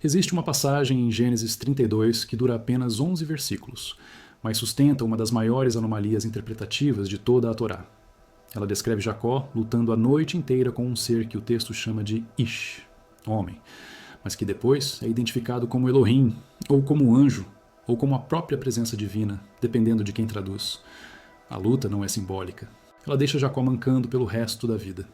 Existe uma passagem em Gênesis 32 que dura apenas 11 versículos, mas sustenta uma das maiores anomalias interpretativas de toda a Torá. Ela descreve Jacó lutando a noite inteira com um ser que o texto chama de Ish, homem, mas que depois é identificado como Elohim, ou como anjo, ou como a própria presença divina, dependendo de quem traduz. A luta não é simbólica. Ela deixa Jacó mancando pelo resto da vida.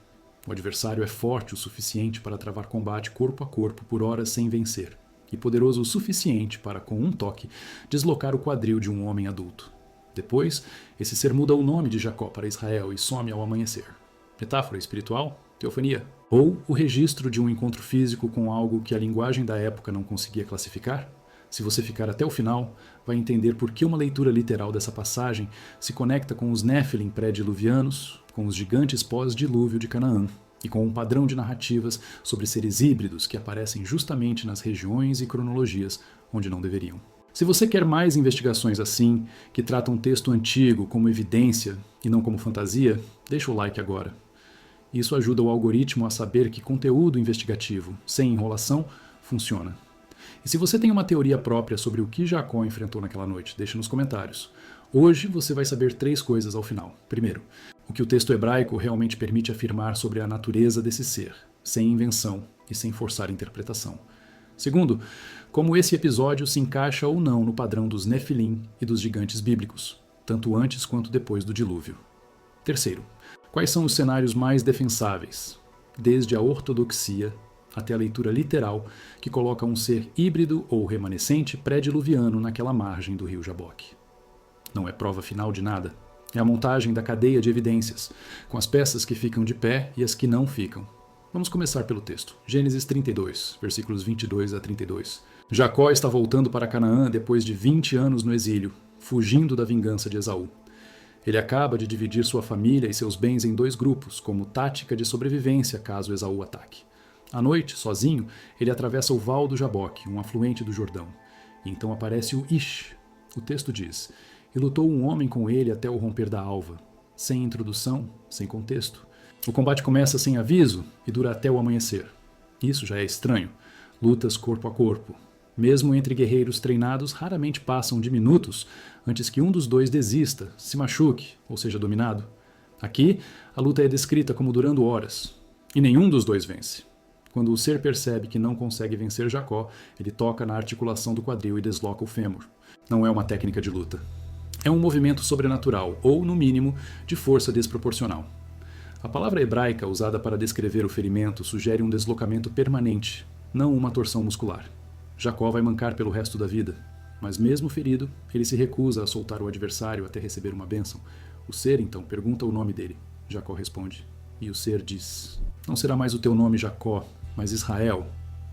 O adversário é forte o suficiente para travar combate corpo a corpo por horas sem vencer, e poderoso o suficiente para, com um toque, deslocar o quadril de um homem adulto. Depois, esse ser muda o nome de Jacó para Israel e some ao amanhecer. Metáfora espiritual? Teofania? Ou o registro de um encontro físico com algo que a linguagem da época não conseguia classificar? Se você ficar até o final, vai entender por que uma leitura literal dessa passagem se conecta com os Néfilim pré-diluvianos, com os gigantes pós-dilúvio de Canaã, e com um padrão de narrativas sobre seres híbridos que aparecem justamente nas regiões e cronologias onde não deveriam. Se você quer mais investigações assim, que tratam um texto antigo como evidência e não como fantasia, deixa o like agora. Isso ajuda o algoritmo a saber que conteúdo investigativo, sem enrolação, funciona. E se você tem uma teoria própria sobre o que Jacó enfrentou naquela noite, deixa nos comentários. Hoje você vai saber 3 coisas ao final. Primeiro, o que o texto hebraico realmente permite afirmar sobre a natureza desse ser, sem invenção e sem forçar interpretação. Segundo, como esse episódio se encaixa ou não no padrão dos Nefilim e dos gigantes bíblicos, tanto antes quanto depois do dilúvio. Terceiro, quais são os cenários mais defensáveis, desde a ortodoxia até a leitura literal que coloca um ser híbrido ou remanescente pré-diluviano naquela margem do rio Jaboque. Não é prova final de nada. É a montagem da cadeia de evidências, com as peças que ficam de pé e as que não ficam. Vamos começar pelo texto. Gênesis 32, versículos 22 a 32. Jacó está voltando para Canaã depois de 20 anos no exílio, fugindo da vingança de Esaú. Ele acaba de dividir sua família e seus bens em 2 grupos, como tática de sobrevivência caso Esaú ataque. À noite, sozinho, ele atravessa o Val do Jaboque, um afluente do Jordão. E então aparece o Ish. O texto diz: "E lutou um homem com ele até o romper da alva", sem introdução, sem contexto. O combate começa sem aviso e dura até o amanhecer. Isso já é estranho. Lutas corpo a corpo. Mesmo entre guerreiros treinados, raramente passam de minutos antes que um dos dois desista, se machuque ou seja dominado. Aqui, a luta é descrita como durando horas. E nenhum dos dois vence. Quando o ser percebe que não consegue vencer Jacó, ele toca na articulação do quadril e desloca o fêmur. Não é uma técnica de luta. É um movimento sobrenatural, ou, no mínimo, de força desproporcional. A palavra hebraica usada para descrever o ferimento sugere um deslocamento permanente, não uma torção muscular. Jacó vai mancar pelo resto da vida, mas mesmo ferido, ele se recusa a soltar o adversário até receber uma bênção. O ser, então, pergunta o nome dele. Jacó responde. E o ser diz: "Não será mais o teu nome Jacó, mas Israel,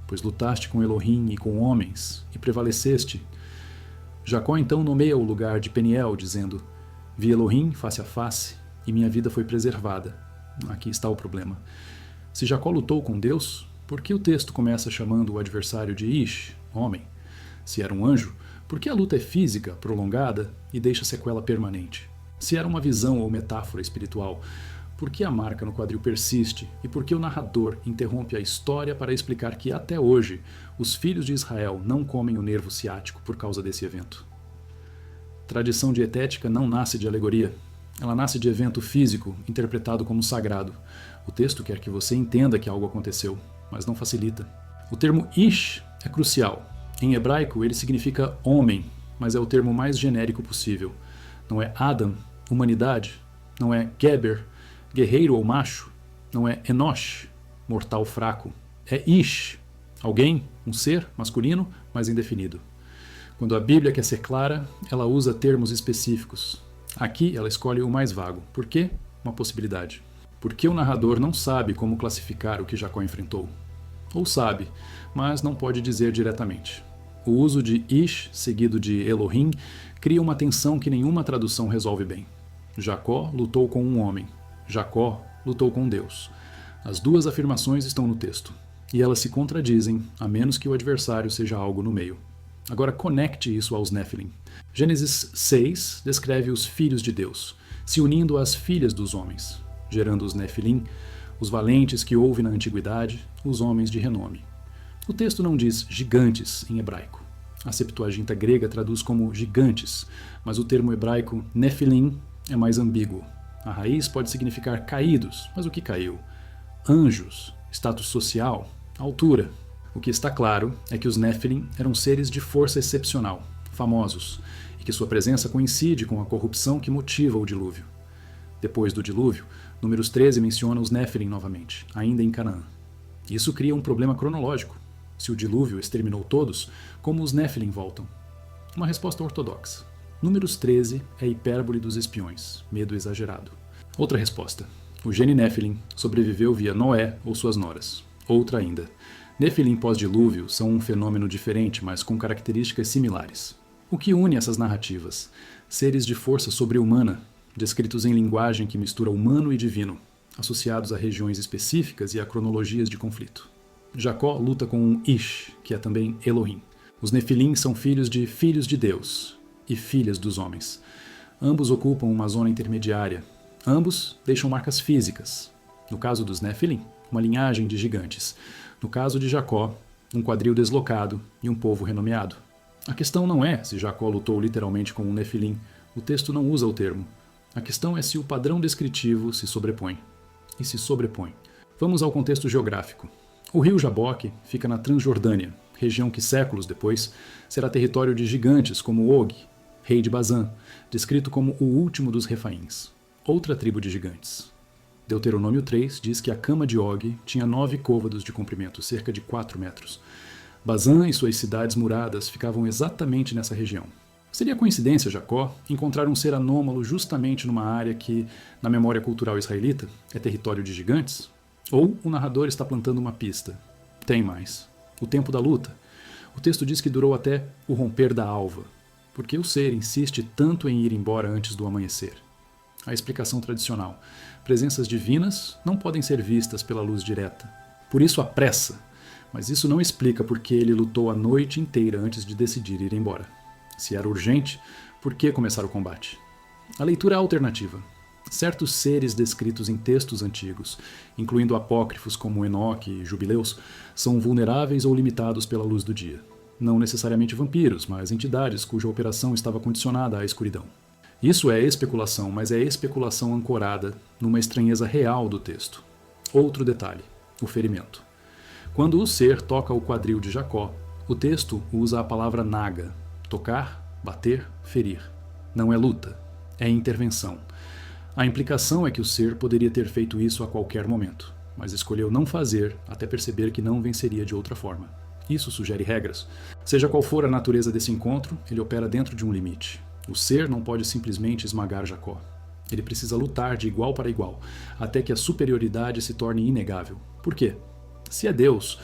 pois lutaste com Elohim e com homens, e prevaleceste." Jacó então nomeia o lugar de Peniel, dizendo: "Vi Elohim face a face, e minha vida foi preservada." Aqui está o problema. Se Jacó lutou com Deus, por que o texto começa chamando o adversário de Ish, homem? Se era um anjo, por que a luta é física, prolongada e deixa sequela permanente? Se era uma visão ou metáfora espiritual, por que a marca no quadril persiste e por que o narrador interrompe a história para explicar que até hoje os filhos de Israel não comem o nervo ciático por causa desse evento? Tradição dietética não nasce de alegoria. Ela nasce de evento físico, interpretado como sagrado. O texto quer que você entenda que algo aconteceu, mas não facilita. O termo Ish é crucial. Em hebraico, ele significa homem, mas é o termo mais genérico possível. Não é Adam, humanidade. Não é Geber, guerreiro ou macho. Não é Enosh, mortal fraco. É Ish, alguém, um ser masculino, mas indefinido. Quando a Bíblia quer ser clara, ela usa termos específicos. Aqui ela escolhe o mais vago. Por quê? Uma possibilidade. Porque o narrador não sabe como classificar o que Jacó enfrentou. Ou sabe, mas não pode dizer diretamente. O uso de Ish, seguido de Elohim, cria uma tensão que nenhuma tradução resolve bem. Jacó lutou com um homem. Jacó lutou com Deus. As 2 afirmações estão no texto. E elas se contradizem, a menos que o adversário seja algo no meio. Agora conecte isso aos Néfilim. Gênesis 6 descreve os filhos de Deus, se unindo às filhas dos homens, gerando os Néfilim, os valentes que houve na antiguidade, os homens de renome. O texto não diz gigantes em hebraico. A Septuaginta grega traduz como gigantes, mas o termo hebraico Nefilim é mais ambíguo. A raiz pode significar caídos, mas o que caiu? Anjos, status social, altura. O que está claro é que os Nefilim eram seres de força excepcional, famosos, e que sua presença coincide com a corrupção que motiva o dilúvio. Depois do dilúvio, Números 13 menciona os Nefilim novamente, ainda em Canaã. Isso cria um problema cronológico. Se o dilúvio exterminou todos, como os Nefilim voltam? Uma resposta ortodoxa. Números 13 é hipérbole dos espiões, medo exagerado. Outra resposta. O gene Nefilim sobreviveu via Noé ou suas noras. Outra ainda. Nefilim pós-dilúvio são um fenômeno diferente, mas com características similares. O que une essas narrativas? Seres de força sobre-humana, descritos em linguagem que mistura humano e divino, associados a regiões específicas e a cronologias de conflito. Jacó luta com um Ish, que é também Elohim. Os Nefilim são filhos de Deus e filhas dos homens. Ambos ocupam uma zona intermediária. Ambos deixam marcas físicas. No caso dos Nefilim, uma linhagem de gigantes. No caso de Jacó, um quadril deslocado e um povo renomeado. A questão não é se Jacó lutou literalmente com um Nefilim. O texto não usa o termo. A questão é se o padrão descritivo se sobrepõe. E se sobrepõe. Vamos ao contexto geográfico. O rio Jaboque fica na Transjordânia, região que séculos depois será território de gigantes como Og, rei de Bazã, descrito como o último dos Refaíns, outra tribo de gigantes. Deuteronômio 3 diz que a cama de Og tinha 9 côvados de comprimento, cerca de 4 metros. Bazã e suas cidades muradas ficavam exatamente nessa região. Seria coincidência Jacó encontrar um ser anômalo justamente numa área que, na memória cultural israelita, é território de gigantes? Ou o narrador está plantando uma pista? Tem mais. O tempo da luta. O texto diz que durou até o romper da alva. Por que o ser insiste tanto em ir embora antes do amanhecer? A explicação tradicional. Presenças divinas não podem ser vistas pela luz direta. Por isso a pressa. Mas isso não explica por que ele lutou a noite inteira antes de decidir ir embora. Se era urgente, por que começar o combate? A leitura é alternativa. Certos seres descritos em textos antigos, incluindo apócrifos como Enoque e Jubileus, são vulneráveis ou limitados pela luz do dia. Não necessariamente vampiros, mas entidades cuja operação estava condicionada à escuridão. Isso é especulação, mas é especulação ancorada numa estranheza real do texto. Outro detalhe, o ferimento. Quando o ser toca o quadril de Jacó, o texto usa a palavra naga, tocar, bater, ferir. Não é luta, é intervenção. A implicação é que o ser poderia ter feito isso a qualquer momento, mas escolheu não fazer até perceber que não venceria de outra forma. Isso sugere regras. Seja qual for a natureza desse encontro, ele opera dentro de um limite. O ser não pode simplesmente esmagar Jacó. Ele precisa lutar de igual para igual, até que a superioridade se torne inegável. Por quê? Se é Deus,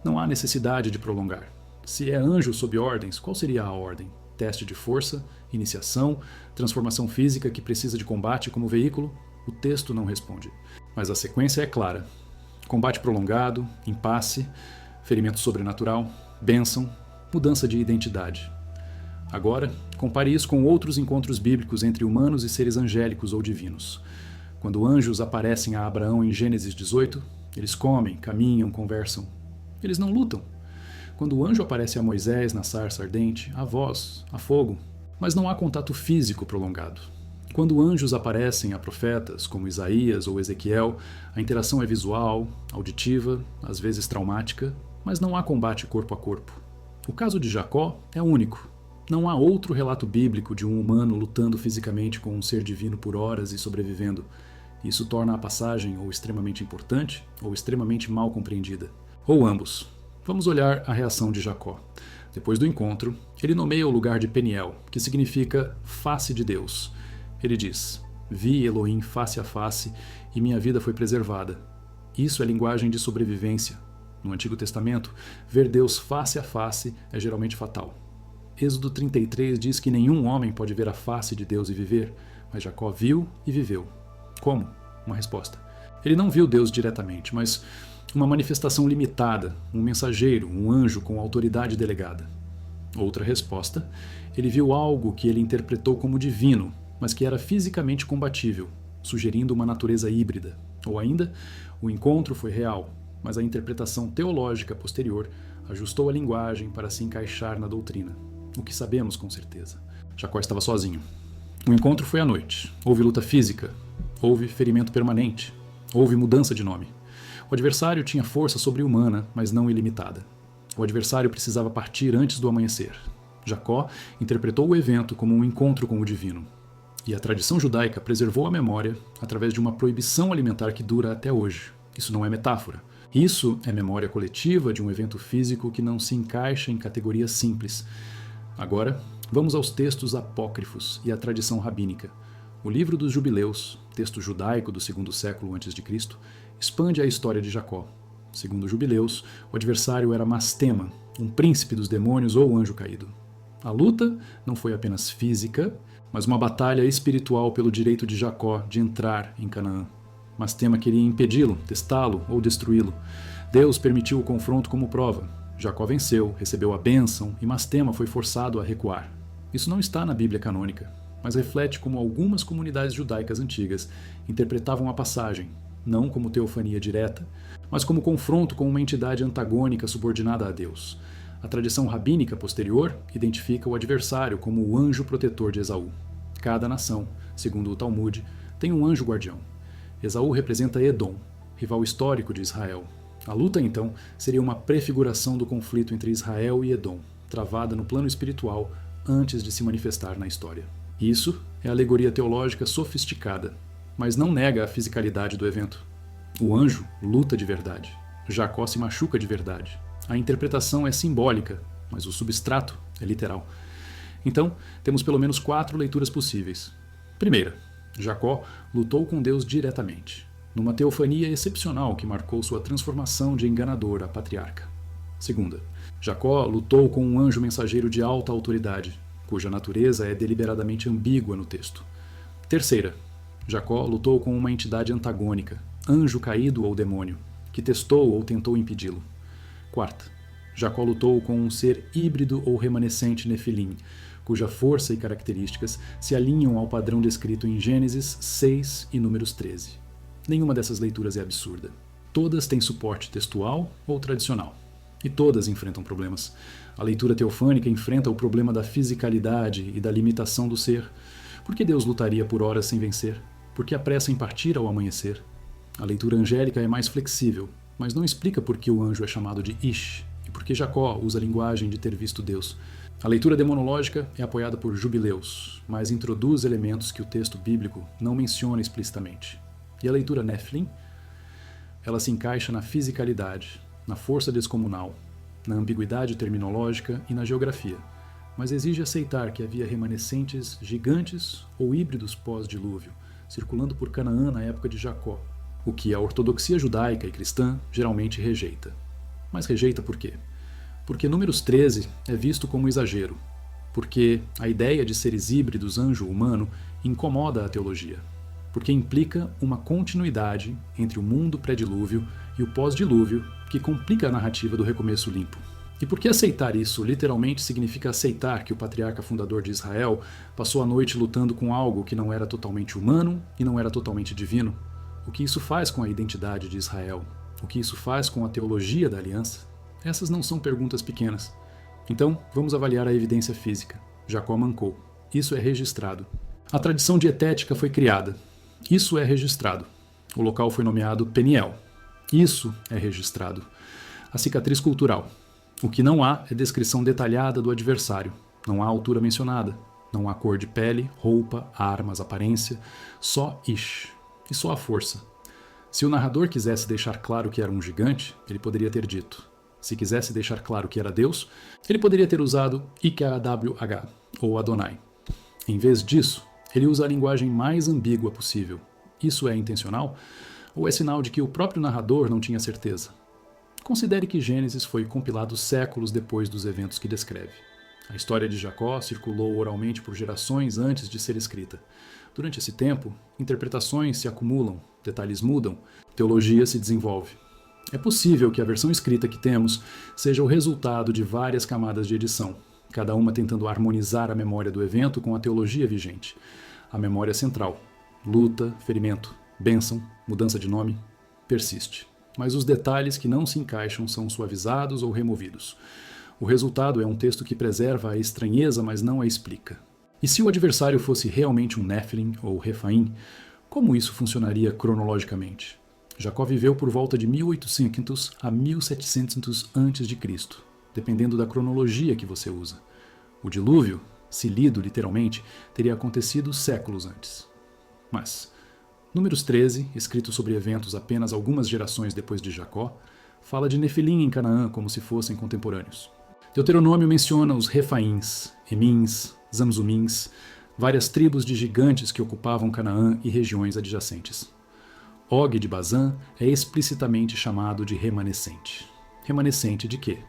não há necessidade de prolongar. Se é anjo sob ordens, qual seria a ordem? Teste de força, iniciação, transformação física que precisa de combate como veículo? O texto não responde. Mas a sequência é clara. Combate prolongado, impasse, ferimento sobrenatural, bênção, mudança de identidade. Agora, compare isso com outros encontros bíblicos entre humanos e seres angélicos ou divinos. Quando anjos aparecem a Abraão em Gênesis 18, eles comem, caminham, conversam. Eles não lutam. Quando o anjo aparece a Moisés na sarça ardente, há voz, há fogo, mas não há contato físico prolongado. Quando anjos aparecem a profetas, como Isaías ou Ezequiel, a interação é visual, auditiva, às vezes traumática, mas não há combate corpo a corpo. O caso de Jacó é único. Não há outro relato bíblico de um humano lutando fisicamente com um ser divino por horas e sobrevivendo. Isso torna a passagem ou extremamente importante ou extremamente mal compreendida. Ou ambos. Vamos olhar a reação de Jacó. Depois do encontro, ele nomeia o lugar de Peniel, que significa face de Deus. Ele diz: vi Elohim face a face e minha vida foi preservada. Isso é linguagem de sobrevivência. No Antigo Testamento, ver Deus face a face é geralmente fatal. Êxodo 33 diz que nenhum homem pode ver a face de Deus e viver, mas Jacó viu e viveu. Como? Uma resposta. Ele não viu Deus diretamente, mas uma manifestação limitada, um mensageiro, um anjo com autoridade delegada. Outra resposta, ele viu algo que ele interpretou como divino, mas que era fisicamente combatível, sugerindo uma natureza híbrida. Ou ainda, o encontro foi real, mas a interpretação teológica posterior ajustou a linguagem para se encaixar na doutrina. O que sabemos com certeza. Jacó estava sozinho. O encontro foi à noite. Houve luta física. Houve ferimento permanente. Houve mudança de nome. O adversário tinha força sobre-humana, mas não ilimitada. O adversário precisava partir antes do amanhecer. Jacó interpretou o evento como um encontro com o divino. E a tradição judaica preservou a memória através de uma proibição alimentar que dura até hoje. Isso não é metáfora. Isso é memória coletiva de um evento físico que não se encaixa em categorias simples. Agora, vamos aos textos apócrifos e à tradição rabínica. O livro dos Jubileus, texto judaico do segundo século a.C., expande a história de Jacó. Segundo Jubileus, o adversário era Mastema, um príncipe dos demônios ou anjo caído. A luta não foi apenas física, mas uma batalha espiritual pelo direito de Jacó de entrar em Canaã. Mastema queria impedi-lo, testá-lo ou destruí-lo. Deus permitiu o confronto como prova. Jacó venceu, recebeu a bênção e Mastema foi forçado a recuar. Isso não está na Bíblia canônica, mas reflete como algumas comunidades judaicas antigas interpretavam a passagem, não como teofania direta, mas como confronto com uma entidade antagônica subordinada a Deus. A tradição rabínica posterior identifica o adversário como o anjo protetor de Esaú. Cada nação, segundo o Talmud, tem um anjo guardião. Esaú representa Edom, rival histórico de Israel. A luta, então, seria uma prefiguração do conflito entre Israel e Edom, travada no plano espiritual antes de se manifestar na história. Isso é alegoria teológica sofisticada, mas não nega a fisicalidade do evento. O anjo luta de verdade. Jacó se machuca de verdade. A interpretação é simbólica, mas o substrato é literal. Então, temos pelo menos 4 leituras possíveis. Primeira, Jacó lutou com Deus diretamente, numa teofania excepcional que marcou sua transformação de enganador a patriarca. Segunda, Jacó lutou com um anjo mensageiro de alta autoridade, cuja natureza é deliberadamente ambígua no texto. Terceira, Jacó lutou com uma entidade antagônica, anjo caído ou demônio, que testou ou tentou impedi-lo. Quarta, Jacó lutou com um ser híbrido ou remanescente Nefilim, cuja força e características se alinham ao padrão descrito em Gênesis 6 e Números 13. Nenhuma dessas leituras é absurda. Todas têm suporte textual ou tradicional. E todas enfrentam problemas. A leitura teofânica enfrenta o problema da fisicalidade e da limitação do ser. Por que Deus lutaria por horas sem vencer? Por que apressa em partir ao amanhecer? A leitura angélica é mais flexível, mas não explica por que o anjo é chamado de Ish e por que Jacó usa a linguagem de ter visto Deus. A leitura demonológica é apoiada por Jubileus, mas introduz elementos que o texto bíblico não menciona explicitamente. E a leitura Nephilim? Ela se encaixa na fisicalidade, na força descomunal, na ambiguidade terminológica e na geografia, mas exige aceitar que havia remanescentes gigantes ou híbridos pós-dilúvio, circulando por Canaã na época de Jacó, o que a ortodoxia judaica e cristã geralmente rejeita. Mas rejeita por quê? Porque Números 13 é visto como exagero, porque a ideia de seres híbridos anjo-humano incomoda a teologia, porque implica uma continuidade entre o mundo pré-dilúvio e o pós-dilúvio que complica a narrativa do recomeço limpo. E porque aceitar isso literalmente significa aceitar que o patriarca fundador de Israel passou a noite lutando com algo que não era totalmente humano e não era totalmente divino? O que isso faz com a identidade de Israel? O que isso faz com a teologia da aliança? Essas não são perguntas pequenas. Então, vamos avaliar a evidência física. Jacó mancou. Isso é registrado. A tradição dietética foi criada. Isso é registrado. O local foi nomeado Peniel. Isso é registrado. A cicatriz cultural. O que não há é descrição detalhada do adversário. Não há altura mencionada. Não há cor de pele, roupa, armas, aparência. Só Ish. E só a força. Se o narrador quisesse deixar claro que era um gigante, ele poderia ter dito. Se quisesse deixar claro que era Deus, ele poderia ter usado IKWH, ou Adonai. Em vez disso, ele usa a linguagem mais ambígua possível. Isso é intencional? Ou é sinal de que o próprio narrador não tinha certeza? Considere que Gênesis foi compilado séculos depois dos eventos que descreve. A história de Jacó circulou oralmente por gerações antes de ser escrita. Durante esse tempo, interpretações se acumulam, detalhes mudam, teologia se desenvolve. É possível que a versão escrita que temos seja o resultado de várias camadas de edição, cada uma tentando harmonizar a memória do evento com a teologia vigente. A memória central, luta, ferimento, bênção, mudança de nome, persiste. mas os detalhes que não se encaixam são suavizados ou removidos. O resultado é um texto que preserva a estranheza, mas não a explica. E se o adversário fosse realmente um Nephilim ou Refaim, como isso funcionaria cronologicamente? Jacó viveu por volta de 1800 a 1700 a.C., dependendo da cronologia que você usa. O dilúvio, se lido literalmente, teria acontecido séculos antes. Mas Números 13, escrito sobre eventos apenas algumas gerações depois de Jacó, fala de Nefilim em Canaã como se fossem contemporâneos. Deuteronômio menciona os Refaíns, Emins, Zamzumins, várias tribos de gigantes que ocupavam Canaã e regiões adjacentes. Og de Bazã é explicitamente chamado de remanescente. Remanescente de quê?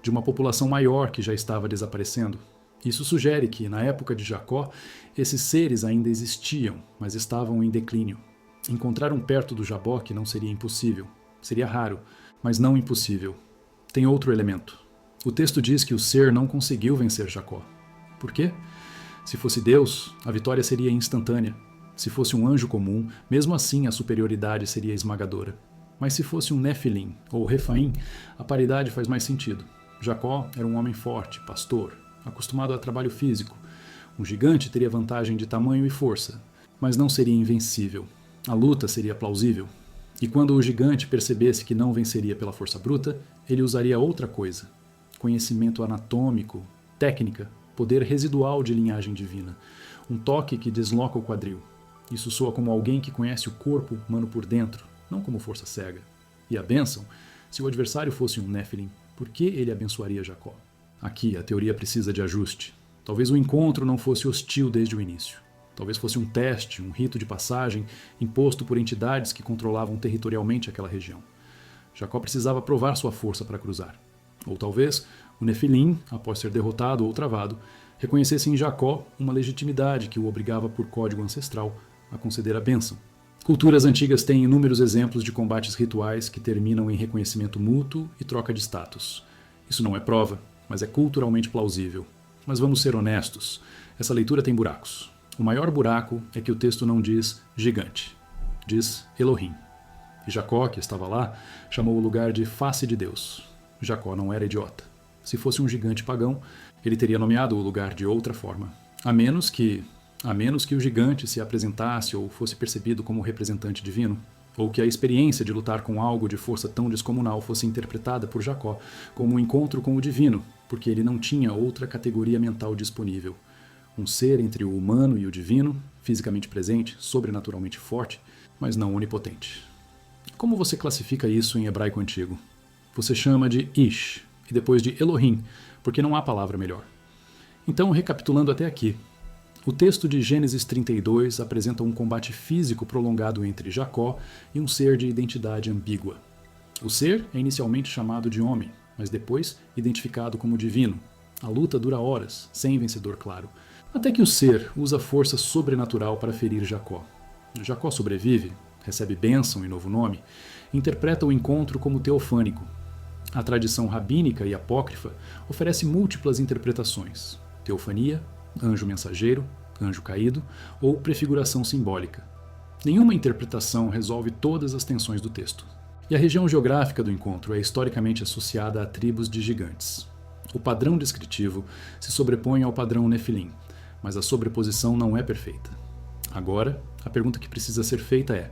De uma população maior que já estava desaparecendo. Isso sugere que, na época de Jacó, esses seres ainda existiam, mas estavam em declínio. Encontrar um perto do Jaboque não seria impossível. Seria raro, mas não impossível. Tem outro elemento. O texto diz que o ser não conseguiu vencer Jacó. Por quê? Se fosse Deus, a vitória seria instantânea. Se fosse um anjo comum, mesmo assim a superioridade seria esmagadora. Mas se fosse um Nefilim ou Refaim, a paridade faz mais sentido. Jacó era um homem forte, pastor, acostumado a trabalho físico. Um gigante teria vantagem de tamanho e força, mas não seria invencível. A luta seria plausível. E quando o gigante percebesse que não venceria pela força bruta, ele usaria outra coisa. Conhecimento anatômico, técnica, poder residual de linhagem divina. Um toque que desloca o quadril. Isso soa como alguém que conhece o corpo humano por dentro, não como força cega. E a bênção? Se o adversário fosse um Nephilim, por que ele abençoaria Jacó? Aqui a teoria precisa de ajuste. Talvez o encontro não fosse hostil desde o início. Talvez fosse um teste, um rito de passagem imposto por entidades que controlavam territorialmente aquela região. Jacó precisava provar sua força para cruzar. Ou talvez o Nefilim, após ser derrotado ou travado, reconhecesse em Jacó uma legitimidade que o obrigava por código ancestral a conceder a bênção. Culturas antigas têm inúmeros exemplos de combates rituais que terminam em reconhecimento mútuo e troca de status. Isso não é prova, mas é culturalmente plausível. Mas vamos ser honestos, essa leitura tem buracos. O maior buraco é que o texto não diz gigante, diz Elohim. E Jacó, que estava lá, chamou o lugar de face de Deus. Jacó não era idiota. Se fosse um gigante pagão, ele teria nomeado o lugar de outra forma. A menos que o gigante se apresentasse ou fosse percebido como representante divino, ou que a experiência de lutar com algo de força tão descomunal fosse interpretada por Jacó como um encontro com o divino, porque ele não tinha outra categoria mental disponível. Um ser entre o humano e o divino, fisicamente presente, sobrenaturalmente forte, mas não onipotente. Como você classifica isso em hebraico antigo? Você chama de Ish, e depois de Elohim, porque não há palavra melhor. Então, recapitulando até aqui, o texto de Gênesis 32 apresenta um combate físico prolongado entre Jacó e um ser de identidade ambígua. O ser é inicialmente chamado de homem, mas depois identificado como divino. A luta dura horas, sem vencedor claro, até que o ser usa força sobrenatural para ferir Jacó. Jacó sobrevive, recebe bênção e novo nome, e interpreta o encontro como teofânico. A tradição rabínica e apócrifa oferece múltiplas interpretações: teofania, anjo mensageiro, anjo caído ou prefiguração simbólica. Nenhuma interpretação resolve todas as tensões do texto. E a região geográfica do encontro é historicamente associada a tribos de gigantes. O padrão descritivo se sobrepõe ao padrão Nefilim, mas a sobreposição não é perfeita. Agora, a pergunta que precisa ser feita é: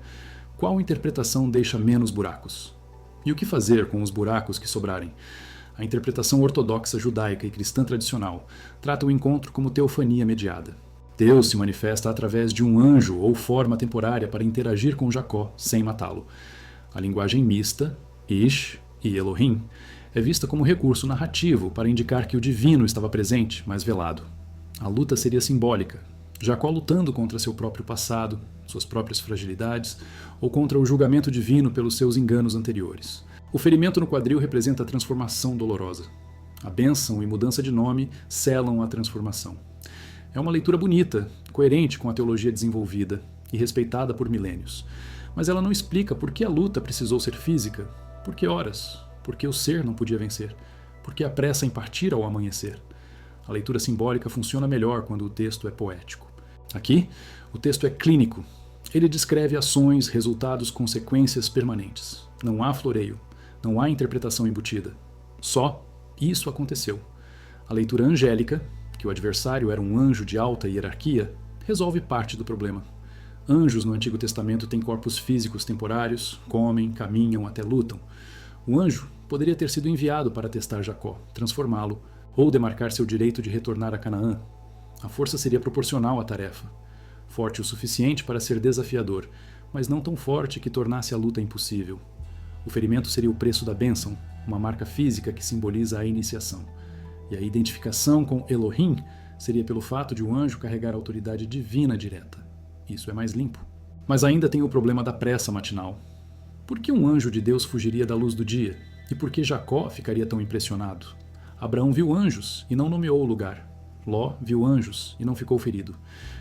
qual interpretação deixa menos buracos? E o que fazer com os buracos que sobrarem? A interpretação ortodoxa judaica e cristã tradicional trata o encontro como teofania mediada. Deus se manifesta através de um anjo ou forma temporária para interagir com Jacó sem matá-lo. A linguagem mista, Ish e Elohim, é vista como recurso narrativo para indicar que o divino estava presente, mas velado. A luta seria simbólica. Jacó lutando contra seu próprio passado, suas próprias fragilidades, ou contra o julgamento divino pelos seus enganos anteriores. O ferimento no quadril representa a transformação dolorosa. A bênção e mudança de nome selam a transformação. É uma leitura bonita, coerente com a teologia desenvolvida e respeitada por milênios. Mas ela não explica por que a luta precisou ser física, por que horas, por que o ser não podia vencer, por que a pressa em partir ao amanhecer. A leitura simbólica funciona melhor quando o texto é poético. Aqui, o texto é clínico. Ele descreve ações, resultados, consequências permanentes. Não há floreio, não há interpretação embutida. Só isso aconteceu. A leitura angélica, que o adversário era um anjo de alta hierarquia, resolve parte do problema. Anjos no Antigo Testamento têm corpos físicos temporários, comem, caminham, até lutam. O anjo poderia ter sido enviado para testar Jacó, transformá-lo, ou demarcar seu direito de retornar a Canaã. A força seria proporcional à tarefa. Forte o suficiente para ser desafiador, mas não tão forte que tornasse a luta impossível. O ferimento seria o preço da bênção, uma marca física que simboliza a iniciação. E a identificação com Elohim seria pelo fato de um anjo carregar a autoridade divina direta. Isso é mais limpo. Mas ainda tem o problema da pressa matinal. Por que um anjo de Deus fugiria da luz do dia? E por que Jacó ficaria tão impressionado? Abraão viu anjos e não nomeou o lugar. Ló viu anjos e não ficou ferido.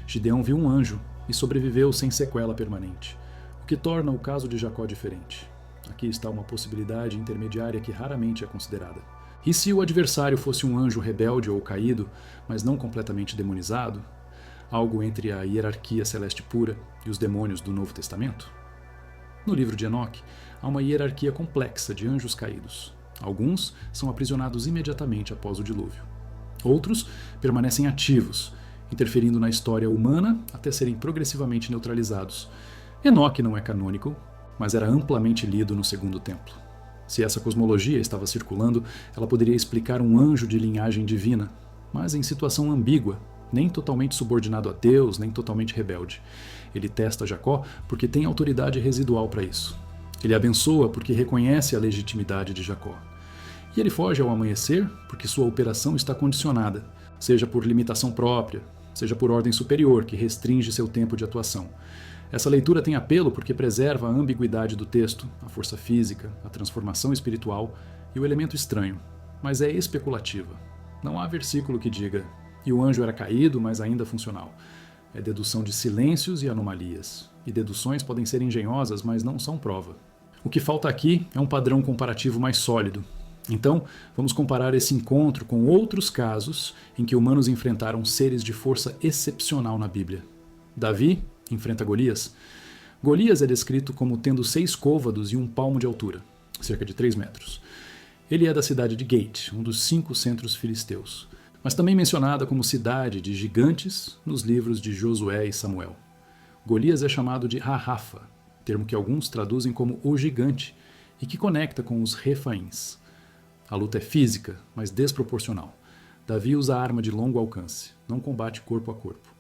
Gideão viu um anjo e sobreviveu sem sequela permanente. O que torna o caso de Jacó diferente. Aqui está uma possibilidade intermediária que raramente é considerada. E se o adversário fosse um anjo rebelde ou caído, mas não completamente demonizado? Algo entre a hierarquia celeste pura e os demônios do Novo Testamento? No livro de Enoque, há uma hierarquia complexa de anjos caídos. Alguns são aprisionados imediatamente após o dilúvio. Outros permanecem ativos, interferindo na história humana até serem progressivamente neutralizados. Enoque não é canônico, mas era amplamente lido no Segundo Templo. Se essa cosmologia estava circulando, ela poderia explicar um anjo de linhagem divina, mas em situação ambígua, nem totalmente subordinado a Deus, nem totalmente rebelde. Ele testa Jacó porque tem autoridade residual para isso. Ele abençoa porque reconhece a legitimidade de Jacó. E ele foge ao amanhecer porque sua operação está condicionada, seja por limitação própria, seja por ordem superior que restringe seu tempo de atuação. Essa leitura tem apelo porque preserva a ambiguidade do texto, a força física, a transformação espiritual e o elemento estranho, mas é especulativa. Não há versículo que diga "e o anjo era caído, mas ainda funcional". É dedução de silêncios e anomalias. E deduções podem ser engenhosas, mas não são prova. O que falta aqui é um padrão comparativo mais sólido. Então, vamos comparar esse encontro com outros casos em que humanos enfrentaram seres de força excepcional na Bíblia. Davi enfrenta Golias. Golias é descrito como tendo 6 côvados e 1 palmo de altura, cerca de 3 metros. Ele é da cidade de Gate, um dos 5 centros filisteus, mas também mencionada como cidade de gigantes nos livros de Josué e Samuel. Golias é chamado de Ra-Rafa, termo que alguns traduzem como o gigante, e que conecta com os Refaíns. A luta é física, mas desproporcional. Davi usa arma de longo alcance, não combate corpo a corpo.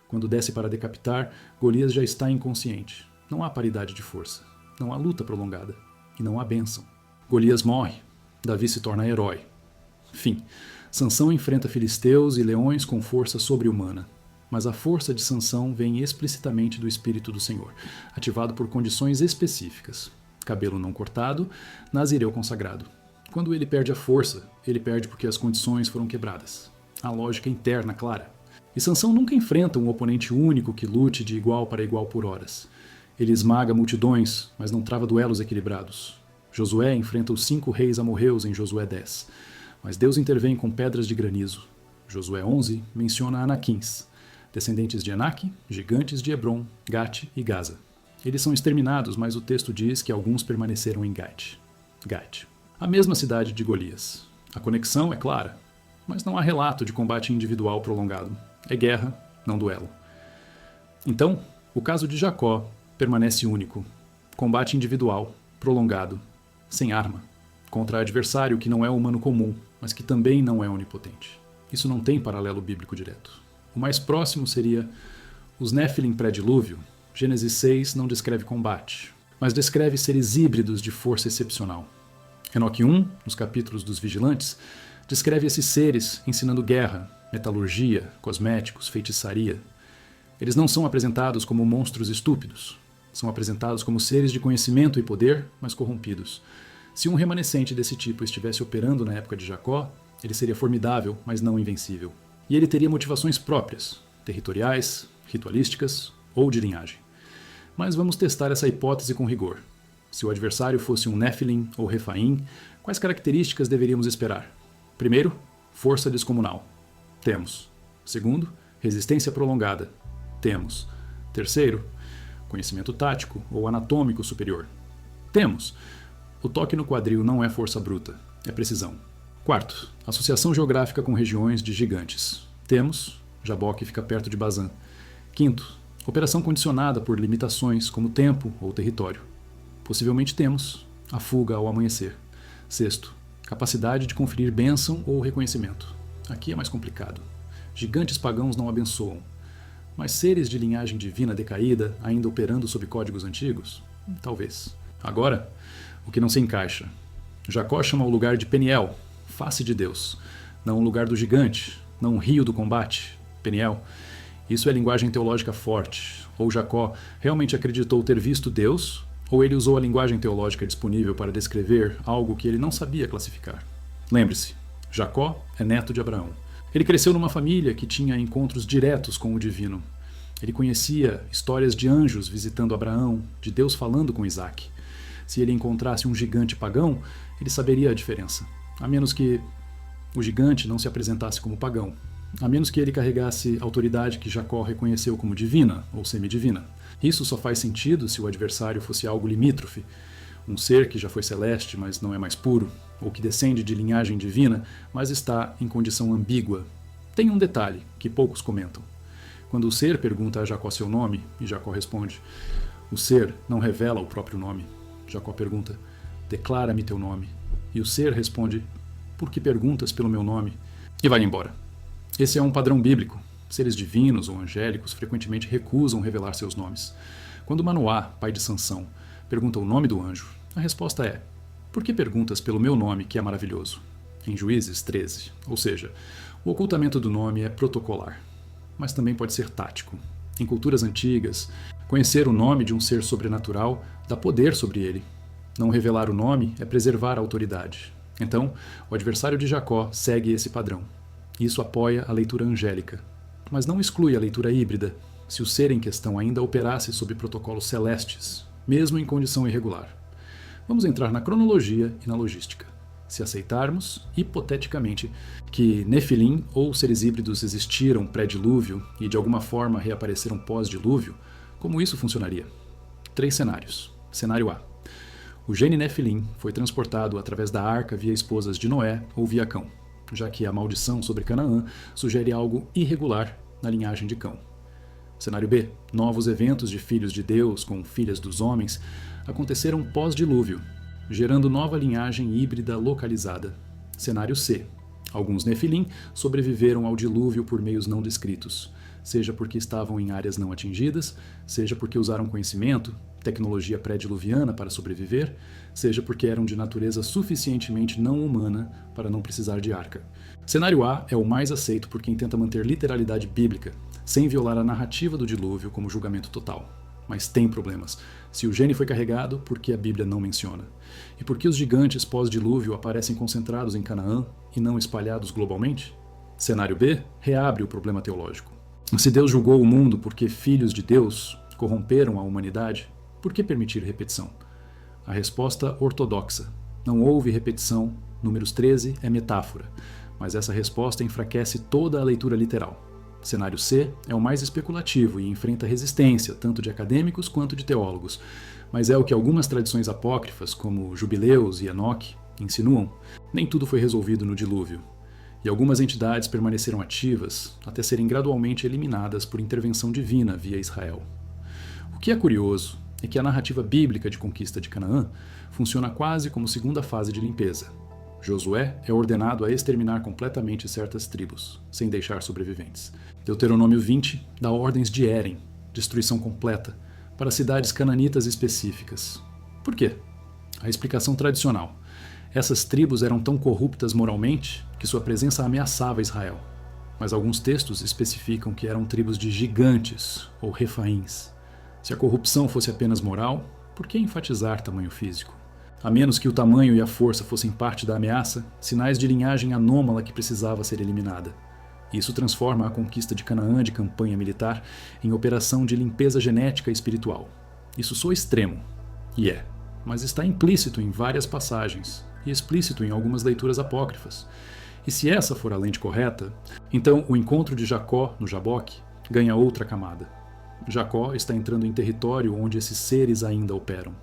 Quando desce para decapitar, Golias já está inconsciente. Não há paridade de força, não há luta prolongada, e não há bênção. Golias morre, Davi se torna herói. Fim. Sansão enfrenta filisteus e leões com força sobre-humana. Mas a força de Sansão vem explicitamente do Espírito do Senhor, ativado por condições específicas. Cabelo não cortado, nazireu consagrado. Quando ele perde a força, ele perde porque as condições foram quebradas. A lógica interna clara. E Sansão nunca enfrenta um oponente único que lute de igual para igual por horas. Ele esmaga multidões, mas não trava duelos equilibrados. Josué enfrenta os 5 reis amorreus em Josué 10. Mas Deus intervém com pedras de granizo. Josué 11 menciona Anaquins, descendentes de Anak, gigantes de Hebron, Gate e Gaza. Eles são exterminados, mas o texto diz que alguns permaneceram em Gate. A mesma cidade de Golias. A conexão é clara, mas não há relato de combate individual prolongado. É guerra, não duelo. Então, o caso de Jacó permanece único. Combate individual, prolongado, sem arma, contra adversário que não é humano comum, mas que também não é onipotente. Isso não tem paralelo bíblico direto. O mais próximo seria os Néfilim pré-dilúvio. Gênesis 6 não descreve combate, mas descreve seres híbridos de força excepcional. Enoque 1, nos capítulos dos vigilantes, descreve esses seres ensinando guerra, metalurgia, cosméticos, feitiçaria. Eles não são apresentados como monstros estúpidos. São apresentados como seres de conhecimento e poder, mas corrompidos. Se um remanescente desse tipo estivesse operando na época de Jacó, ele seria formidável, mas não invencível. E ele teria motivações próprias, territoriais, ritualísticas ou de linhagem. Mas vamos testar essa hipótese com rigor. Se o adversário fosse um Néfilim ou Refaim, quais características deveríamos esperar? Primeiro, força descomunal. Temos. Segundo, resistência prolongada. Temos. Terceiro, conhecimento tático ou anatômico superior. Temos. O toque no quadril não é força bruta, é precisão. Quarto, associação geográfica com regiões de gigantes. Temos, Jaboque fica perto de Bazan. Quinto, operação condicionada por limitações como tempo ou território. Possivelmente temos a fuga ao amanhecer. Sexto, capacidade de conferir bênção ou reconhecimento. Aqui é mais complicado. Gigantes pagãos não abençoam. Mas seres de linhagem divina decaída, ainda operando sob códigos antigos? Talvez. Agora, o que não se encaixa. Jacó chama o lugar de Peniel, face de Deus. Não o lugar do gigante, não o rio do combate, Peniel. Isso é linguagem teológica forte. Ou Jacó realmente acreditou ter visto Deus, ou ele usou a linguagem teológica disponível para descrever algo que ele não sabia classificar. Lembre-se, Jacó é neto de Abraão. Ele cresceu numa família que tinha encontros diretos com o divino. Ele conhecia histórias de anjos visitando Abraão, de Deus falando com Isaac. Se ele encontrasse um gigante pagão, ele saberia a diferença. A menos que o gigante não se apresentasse como pagão. A menos que ele carregasse autoridade que Jacó reconheceu como divina ou semidivina. Isso só faz sentido se o adversário fosse algo limítrofe, um ser que já foi celeste, mas não é mais puro, ou que descende de linhagem divina, mas está em condição ambígua. Tem um detalhe que poucos comentam. Quando o ser pergunta a Jacó seu nome, e Jacó responde, o ser não revela o próprio nome. Jacó pergunta, declara-me teu nome. E o ser responde, por que perguntas pelo meu nome? E vai embora. Esse é um padrão bíblico. Seres divinos ou angélicos frequentemente recusam revelar seus nomes. Quando Manoá, pai de Sansão, pergunta o nome do anjo, a resposta é, por que perguntas pelo meu nome que é maravilhoso? Em Juízes 13. Ou seja, o ocultamento do nome é protocolar, mas também pode ser tático. Em culturas antigas, conhecer o nome de um ser sobrenatural dá poder sobre ele. Não revelar o nome é preservar a autoridade. Então, o adversário de Jacó segue esse padrão. Isso apoia a leitura angélica, mas não exclui a leitura híbrida, se o ser em questão ainda operasse sob protocolos celestes, mesmo em condição irregular. Vamos entrar na cronologia e na logística. Se aceitarmos, hipoteticamente, que Nefilim ou seres híbridos existiram pré-dilúvio e de alguma forma reapareceram pós-dilúvio, como isso funcionaria? 3 cenários. Cenário A. O gene Nefilim foi transportado através da arca via esposas de Noé ou via Cão, já que a maldição sobre Canaã sugere algo irregular na linhagem de Cão. Cenário B. Novos eventos de filhos de Deus com filhas dos homens aconteceram pós-dilúvio, gerando nova linhagem híbrida localizada. Cenário C. Alguns Nefilim sobreviveram ao dilúvio por meios não descritos, seja porque estavam em áreas não atingidas, seja porque usaram conhecimento, tecnologia pré-diluviana para sobreviver, seja porque eram de natureza suficientemente não humana para não precisar de arca. Cenário A é o mais aceito por quem tenta manter literalidade bíblica, sem violar a narrativa do dilúvio como julgamento total. Mas tem problemas. Se o gene foi carregado, por que a Bíblia não menciona? E por que os gigantes pós-dilúvio aparecem concentrados em Canaã e não espalhados globalmente? Cenário B reabre o problema teológico. Se Deus julgou o mundo porque filhos de Deus corromperam a humanidade, por que permitir repetição? A resposta ortodoxa. Não houve repetição, Números 13 é metáfora, mas essa resposta enfraquece toda a leitura literal. Cenário C é o mais especulativo e enfrenta resistência, tanto de acadêmicos quanto de teólogos, mas é o que algumas tradições apócrifas, como Jubileus e Enoque, insinuam. Nem tudo foi resolvido no dilúvio, e algumas entidades permaneceram ativas até serem gradualmente eliminadas por intervenção divina via Israel. O que é curioso é que a narrativa bíblica de conquista de Canaã funciona quase como segunda fase de limpeza. Josué é ordenado a exterminar completamente certas tribos, sem deixar sobreviventes. Deuteronômio 20 dá ordens de Éren, destruição completa, para cidades cananitas específicas. Por quê? A explicação tradicional. Essas tribos eram tão corruptas moralmente que sua presença ameaçava Israel. Mas alguns textos especificam que eram tribos de gigantes, ou refaíns. Se a corrupção fosse apenas moral, por que enfatizar tamanho físico? A menos que o tamanho e a força fossem parte da ameaça, sinais de linhagem anômala que precisava ser eliminada. Isso transforma a conquista de Canaã de campanha militar em operação de limpeza genética e espiritual. Isso soa extremo, e é, mas está implícito em várias passagens e explícito em algumas leituras apócrifas. E se essa for a lente correta, então o encontro de Jacó no Jaboque ganha outra camada. Jacó está entrando em território onde esses seres ainda operam.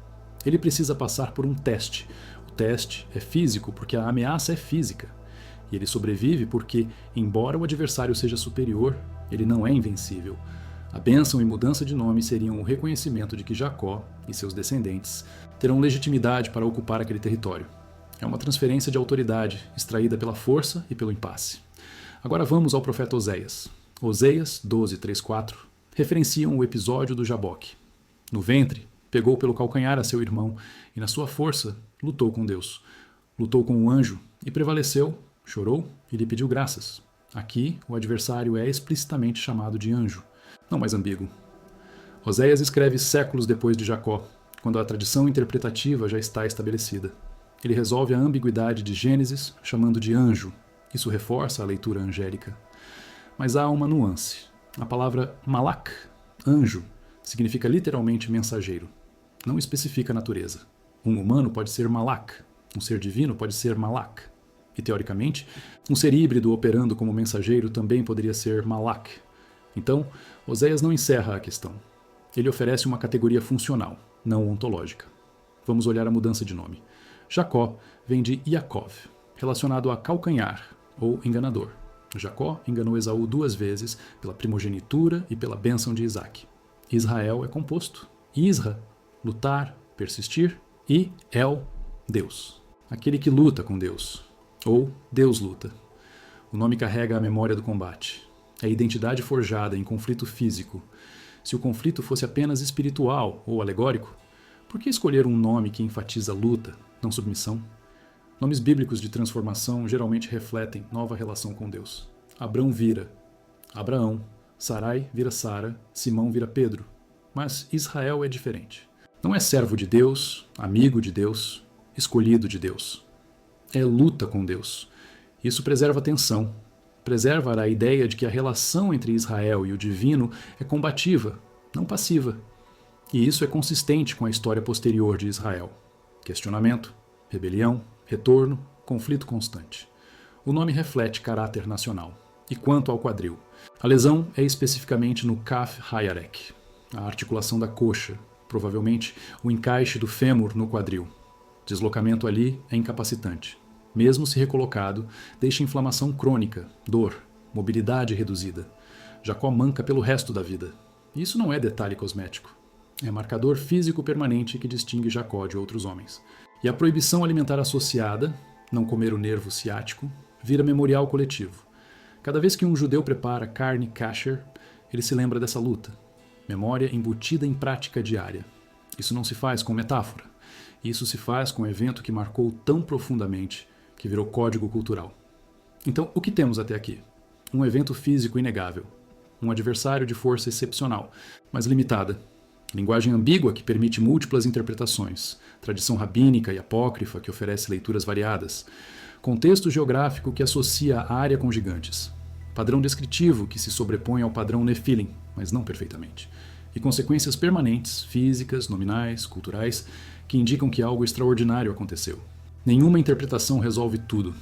Ele precisa passar por um teste. O teste é físico porque a ameaça é física. E ele sobrevive porque, embora o adversário seja superior, ele não é invencível. A bênção e mudança de nome seriam o reconhecimento de que Jacó e seus descendentes terão legitimidade para ocupar aquele território. É uma transferência de autoridade extraída pela força e pelo impasse. Agora vamos ao profeta Oséias. Oséias 12, 3, 4 referenciam o episódio do Jaboque. No ventre, pegou pelo calcanhar a seu irmão e na sua força lutou com Deus. Lutou com o anjo e prevaleceu, chorou e lhe pediu graças. Aqui, o adversário é explicitamente chamado de anjo, não mais ambíguo. Oséias escreve séculos depois de Jacó, quando a tradição interpretativa já está estabelecida. Ele resolve a ambiguidade de Gênesis chamando de anjo. Isso reforça a leitura angélica. Mas há uma nuance. A palavra malak, anjo, significa literalmente mensageiro. Não especifica a natureza. Um humano pode ser malak, um ser divino pode ser malak. E, teoricamente, um ser híbrido operando como mensageiro também poderia ser malak. Então, Oséias não encerra a questão. Ele oferece uma categoria funcional, não ontológica. Vamos olhar a mudança de nome. Jacó vem de Yaakov, relacionado a calcanhar, ou enganador. Jacó enganou Esaú 2 vezes pela primogenitura e pela bênção de Isaac. Israel é composto. Isra, lutar, persistir, e El, Deus. Aquele que luta com Deus. Ou Deus luta. O nome carrega a memória do combate. É a identidade forjada em conflito físico. Se o conflito fosse apenas espiritual ou alegórico, por que escolher um nome que enfatiza luta, não submissão? Nomes bíblicos de transformação geralmente refletem nova relação com Deus. Abrão vira Abraão, Sarai vira Sara, Simão vira Pedro. Mas Israel é diferente. Não é servo de Deus, amigo de Deus, escolhido de Deus. É luta com Deus. Isso preserva a tensão. Preserva a ideia de que a relação entre Israel e o divino é combativa, não passiva. E isso é consistente com a história posterior de Israel. Questionamento, rebelião, retorno, conflito constante. O nome reflete caráter nacional. E quanto ao quadril? A lesão é especificamente no Kaf Hayarek, a articulação da coxa, provavelmente o encaixe do fêmur no quadril. Deslocamento ali é incapacitante. Mesmo se recolocado, deixa inflamação crônica, dor, mobilidade reduzida. Jacó manca pelo resto da vida. Isso não é detalhe cosmético. É marcador físico permanente que distingue Jacó de outros homens. E a proibição alimentar associada, não comer o nervo ciático, vira memorial coletivo. Cada vez que um judeu prepara carne kasher, ele se lembra dessa luta. Memória embutida em prática diária. Isso não se faz com metáfora. Isso se faz com um evento que marcou tão profundamente que virou código cultural. Então, o que temos até aqui? Um evento físico inegável. Um adversário de força excepcional, mas limitada. Linguagem ambígua que permite múltiplas interpretações. Tradição rabínica e apócrifa que oferece leituras variadas. Contexto geográfico que associa a área com gigantes. Padrão descritivo que se sobrepõe ao padrão Nefilim, mas não perfeitamente. E consequências permanentes, físicas, nominais, culturais, que indicam que algo extraordinário aconteceu. Nenhuma interpretação resolve tudo.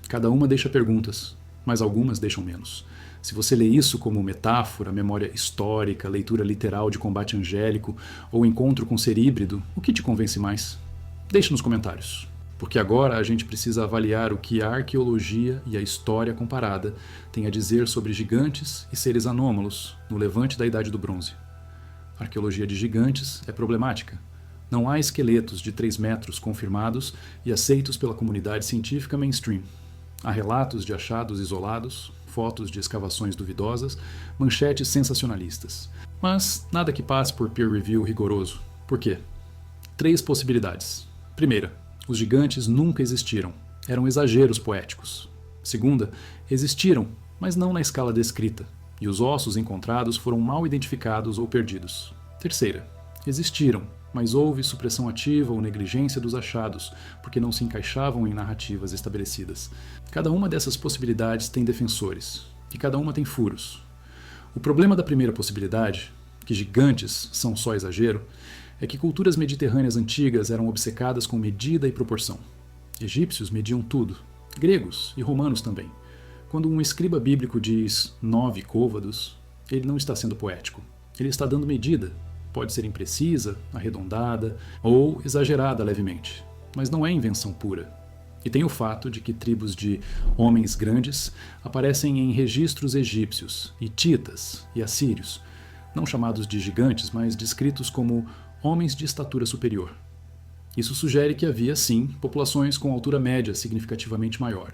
Cada uma deixa perguntas, mas algumas deixam menos. Se você lê isso como metáfora, memória histórica, leitura literal de combate angélico ou encontro com ser híbrido, o que te convence mais? Deixe nos comentários, porque agora a gente precisa avaliar o que a arqueologia e a história comparada têm a dizer sobre gigantes e seres anômalos no levante da Idade do Bronze. A arqueologia de gigantes é problemática. Não há esqueletos de 3 metros confirmados e aceitos pela comunidade científica mainstream. Há relatos de achados isolados, fotos de escavações duvidosas, manchetes sensacionalistas. Mas nada que passe por peer review rigoroso. Por quê? 3 possibilidades. Primeira, os gigantes nunca existiram. Eram exageros poéticos. Segunda, existiram, mas não na escala descrita. E os ossos encontrados foram mal identificados ou perdidos. Terceira, existiram, mas houve supressão ativa ou negligência dos achados, porque não se encaixavam em narrativas estabelecidas. Cada uma dessas possibilidades tem defensores, e cada uma tem furos. O problema da primeira possibilidade, que gigantes são só exagero, é que culturas mediterrâneas antigas eram obcecadas com medida e proporção. Egípcios mediam tudo, gregos e romanos também. Quando um escriba bíblico diz 9 côvados, ele não está sendo poético, ele está dando medida. pode ser imprecisa, arredondada ou exagerada levemente, mas não é invenção pura. E tem o fato de que tribos de homens grandes aparecem em registros egípcios, hititas e assírios, não chamados de gigantes, mas descritos como homens de estatura superior. Isso sugere que havia, sim, populações com altura média significativamente maior.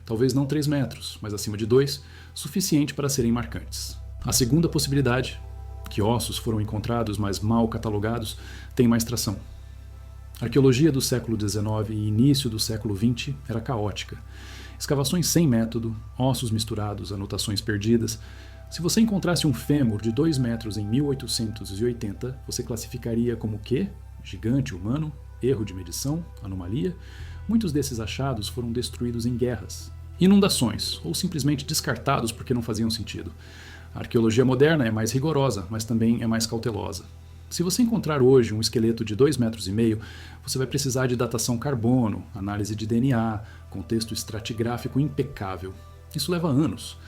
Talvez não 3 metros, mas acima de 2, suficiente para serem marcantes. A segunda possibilidade, que ossos foram encontrados, mas mal catalogados, tem mais tração. A arqueologia do século XIX e início do século XX era caótica. Escavações sem método, ossos misturados, anotações perdidas. Se você encontrasse um fêmur de 2 metros em 1880, você classificaria como quê? Gigante humano? Erro de medição? Anomalia? Muitos desses achados foram destruídos em guerras, inundações ou simplesmente descartados porque não faziam sentido. A arqueologia moderna é mais rigorosa, mas também é mais cautelosa. Se você encontrar hoje um esqueleto de 2,5 metros, você vai precisar de datação carbono, análise de DNA, contexto estratigráfico impecável. Isso leva anos.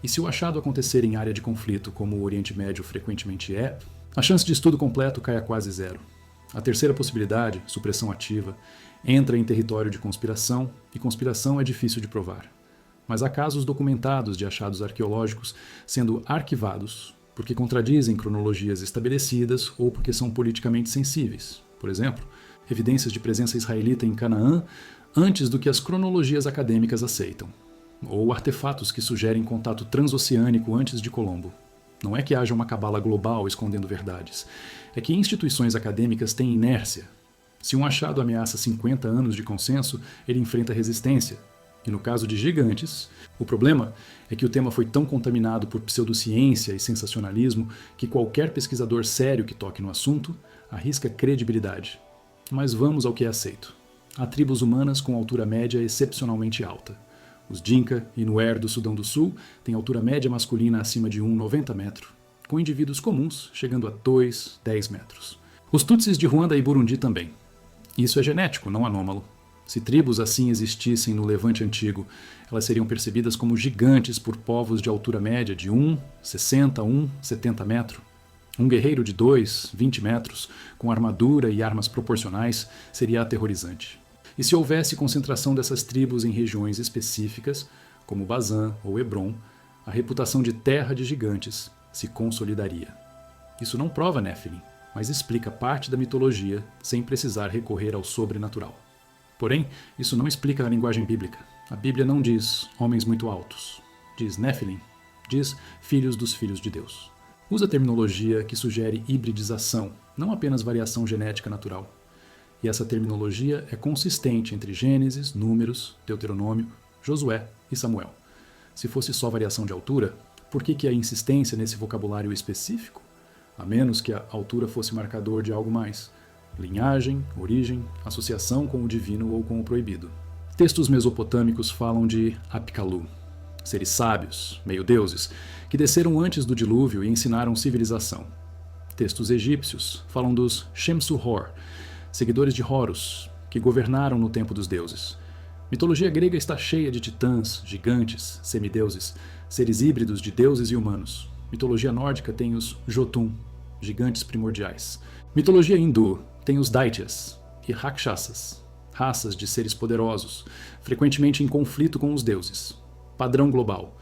E se o achado acontecer em área de conflito, como o Oriente Médio frequentemente é, a chance de estudo completo cai a quase zero. A terceira possibilidade, supressão ativa, entra em território de conspiração, e conspiração é difícil de provar. Mas há casos documentados de achados arqueológicos sendo arquivados porque contradizem cronologias estabelecidas ou porque são politicamente sensíveis. Por exemplo, evidências de presença israelita em Canaã antes do que as cronologias acadêmicas aceitam. Ou artefatos que sugerem contato transoceânico antes de Colombo. Não é que haja uma cabala global escondendo verdades. É que instituições acadêmicas têm inércia. Se um achado ameaça 50 anos de consenso, ele enfrenta resistência. E no caso de gigantes, o problema é que o tema foi tão contaminado por pseudociência e sensacionalismo que qualquer pesquisador sério que toque no assunto arrisca credibilidade. Mas vamos ao que é aceito. Há tribos humanas com altura média excepcionalmente alta. Os Dinka e Nuer do Sudão do Sul têm altura média masculina acima de 1,90 metros, com indivíduos comuns chegando a 2, 10 metros. Os Tutsis de Ruanda e Burundi também. Isso é genético, não anômalo. Se tribos assim existissem no Levante Antigo, elas seriam percebidas como gigantes por povos de altura média de 1,60 a 1,70 metros. Um guerreiro de 2, 20 metros, com armadura e armas proporcionais, seria aterrorizante. E se houvesse concentração dessas tribos em regiões específicas, como Bazã ou Hebron, a reputação de terra de gigantes se consolidaria. Isso não prova Nephilim, mas explica parte da mitologia sem precisar recorrer ao sobrenatural. Porém, isso não explica a linguagem bíblica. A Bíblia não diz homens muito altos. Diz Nephilim. Diz filhos dos filhos de Deus. Usa terminologia que sugere hibridização, não apenas variação genética natural. E essa terminologia é consistente entre Gênesis, Números, Deuteronômio, Josué e Samuel. Se fosse só variação de altura, por que a insistência nesse vocabulário específico? A menos que a altura fosse marcador de algo mais. Linhagem, origem, associação com o divino ou com o proibido. Textos mesopotâmicos falam de Apkalu, seres sábios, meio-deuses, que desceram antes do dilúvio e ensinaram civilização. Textos egípcios falam dos Shemsu-Hor, seguidores de Horus, que governaram no tempo dos deuses. Mitologia grega está cheia de titãs, gigantes, semideuses, seres híbridos de deuses e humanos. Mitologia nórdica tem os Jotun, gigantes primordiais. Mitologia hindu tem os Daityas e Rakshasas, raças de seres poderosos, frequentemente em conflito com os deuses. Padrão global.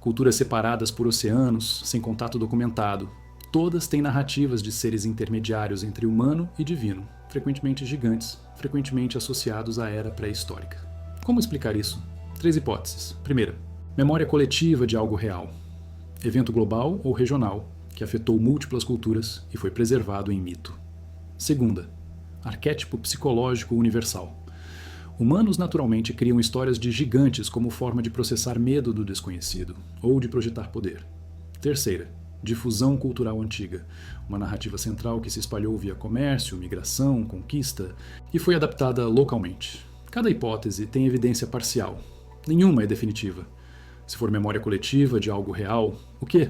Culturas separadas por oceanos, sem contato documentado. Todas têm narrativas de seres intermediários entre humano e divino, frequentemente gigantes, frequentemente associados à era pré-histórica. Como explicar isso? 3 hipóteses. Primeira, memória coletiva de algo real. Evento global ou regional, que afetou múltiplas culturas e foi preservado em mito. Segunda, arquétipo psicológico universal. Humanos naturalmente criam histórias de gigantes como forma de processar medo do desconhecido ou de projetar poder. Terceira, difusão cultural antiga, uma narrativa central que se espalhou via comércio, migração, conquista e foi adaptada localmente. Cada hipótese tem evidência parcial. Nenhuma é definitiva. Se for memória coletiva de algo real, o quê?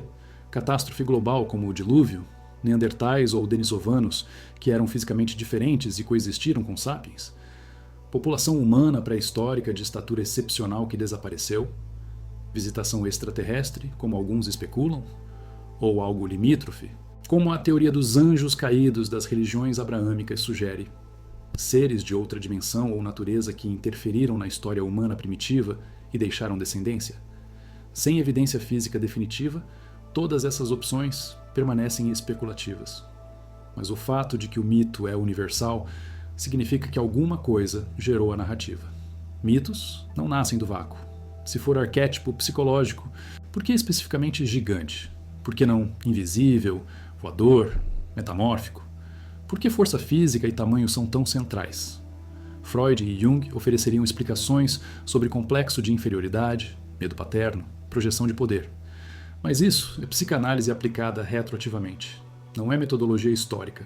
Catástrofe global como o dilúvio? Neandertais ou denisovanos, que eram fisicamente diferentes e coexistiram com sapiens? População humana pré-histórica de estatura excepcional que desapareceu? Visitação extraterrestre, como alguns especulam? Ou algo limítrofe? Como a teoria dos anjos caídos das religiões abraâmicas sugere, seres de outra dimensão ou natureza que interferiram na história humana primitiva e deixaram descendência? Sem evidência física definitiva, todas essas opções permanecem especulativas. Mas o fato de que o mito é universal significa que alguma coisa gerou a narrativa. Mitos não nascem do vácuo. Se for arquétipo psicológico, por que especificamente gigante? Por que não invisível, voador, metamórfico? Por que força física e tamanho são tão centrais? Freud e Jung ofereceriam explicações sobre complexo de inferioridade, medo paterno, projeção de poder. Mas isso é psicanálise aplicada retroativamente. Não é metodologia histórica.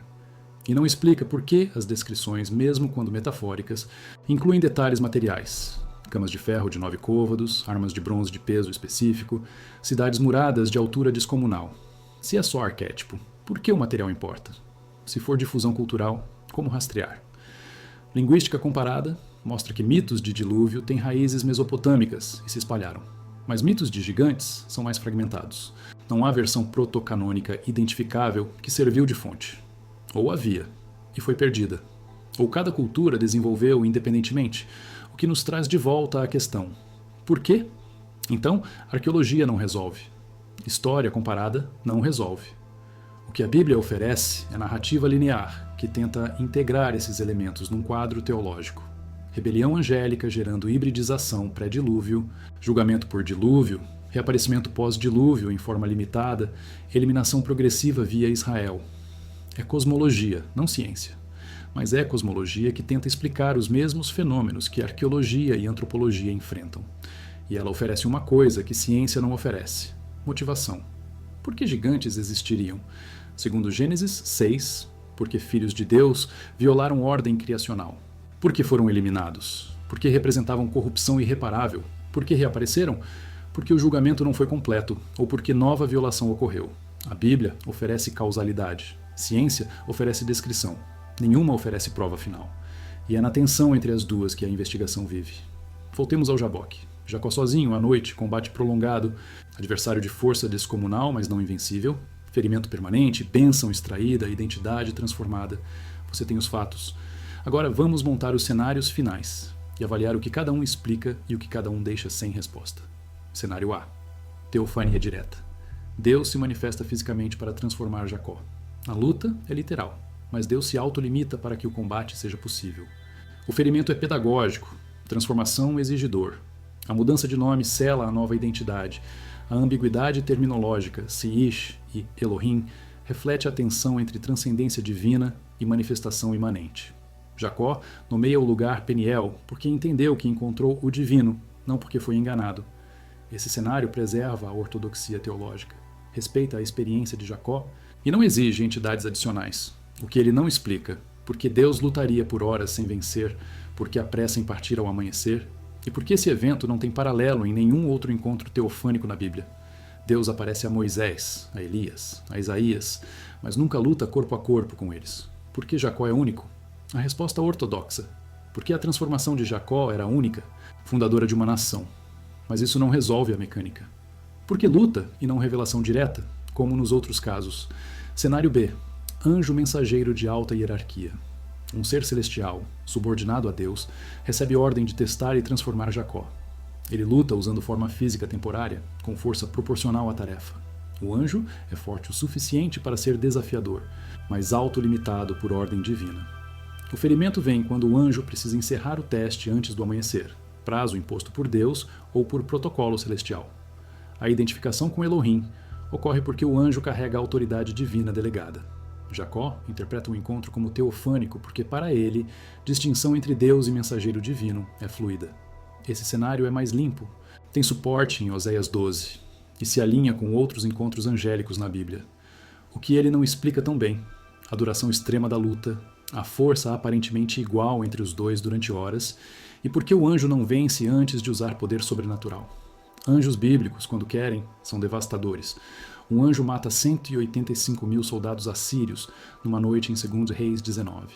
E não explica por que as descrições, mesmo quando metafóricas, incluem detalhes materiais. Camas de ferro de 9 côvados, armas de bronze de peso específico, cidades muradas de altura descomunal. Se é só arquétipo, por que o material importa? Se for difusão cultural, como rastrear? Linguística comparada mostra que mitos de dilúvio têm raízes mesopotâmicas e se espalharam. Mas mitos de gigantes são mais fragmentados. Não há versão protocanônica identificável que serviu de fonte. Ou havia, e foi perdida. Ou cada cultura desenvolveu independentemente, o que nos traz de volta à questão: por quê? Então, arqueologia não resolve. História comparada não resolve. O que a Bíblia oferece é narrativa linear, que tenta integrar esses elementos num quadro teológico. Rebelião angélica gerando hibridização pré-dilúvio, julgamento por dilúvio, reaparecimento pós-dilúvio em forma limitada, eliminação progressiva via Israel. É cosmologia, não ciência. Mas é cosmologia que tenta explicar os mesmos fenômenos que arqueologia e antropologia enfrentam. E ela oferece uma coisa que ciência não oferece: motivação. Por que gigantes existiriam? Segundo Gênesis 6, porque filhos de Deus violaram ordem criacional. Por que foram eliminados? Porque representavam corrupção irreparável. Por que reapareceram? Porque o julgamento não foi completo, ou porque nova violação ocorreu. A Bíblia oferece causalidade. Ciência oferece descrição. Nenhuma oferece prova final. E é na tensão entre as duas que a investigação vive. Voltemos ao Jaboque. Jacó sozinho, à noite, combate prolongado, adversário de força descomunal, mas não invencível, ferimento permanente, bênção extraída, identidade transformada. Você tem os fatos. Agora vamos montar os cenários finais e avaliar o que cada um explica e o que cada um deixa sem resposta. Cenário A. Teofania direta. Deus se manifesta fisicamente para transformar Jacó. A luta é literal, mas Deus se autolimita para que o combate seja possível. O ferimento é pedagógico, transformação exige dor. A mudança de nome sela a nova identidade. A ambiguidade terminológica, Seish e Elohim, reflete a tensão entre transcendência divina e manifestação imanente. Jacó nomeia o lugar Peniel porque entendeu que encontrou o divino, não porque foi enganado. Esse cenário preserva a ortodoxia teológica, respeita a experiência de Jacó e não exige entidades adicionais. O que ele não explica: porque Deus lutaria por horas sem vencer, porque apressa em partir ao amanhecer, e porque esse evento não tem paralelo em nenhum outro encontro teofânico na Bíblia. Deus aparece a Moisés, a Elias, a Isaías, mas nunca luta corpo a corpo com eles. Por que Jacó é único? A resposta ortodoxa: porque a transformação de Jacó era única, fundadora de uma nação. Mas isso não resolve a mecânica. Por que luta e não revelação direta, como nos outros casos? Cenário B. Anjo mensageiro de alta hierarquia. Um ser celestial, subordinado a Deus, recebe ordem de testar e transformar Jacó. Ele luta usando forma física temporária, com força proporcional à tarefa. O anjo é forte o suficiente para ser desafiador, mas autolimitado por ordem divina. O ferimento vem quando o anjo precisa encerrar o teste antes do amanhecer, prazo imposto por Deus ou por protocolo celestial. A identificação com Elohim ocorre porque o anjo carrega a autoridade divina delegada. Jacó interpreta o encontro como teofânico porque, para ele, distinção entre Deus e mensageiro divino é fluida. Esse cenário é mais limpo, tem suporte em Oséias 12 e se alinha com outros encontros angélicos na Bíblia. O que ele não explica tão bem: a duração extrema da luta, a força aparentemente igual entre os dois durante horas, e por que o anjo não vence antes de usar poder sobrenatural. Anjos bíblicos, quando querem, são devastadores. Um anjo mata 185.000 soldados assírios numa noite em 2 Reis 19.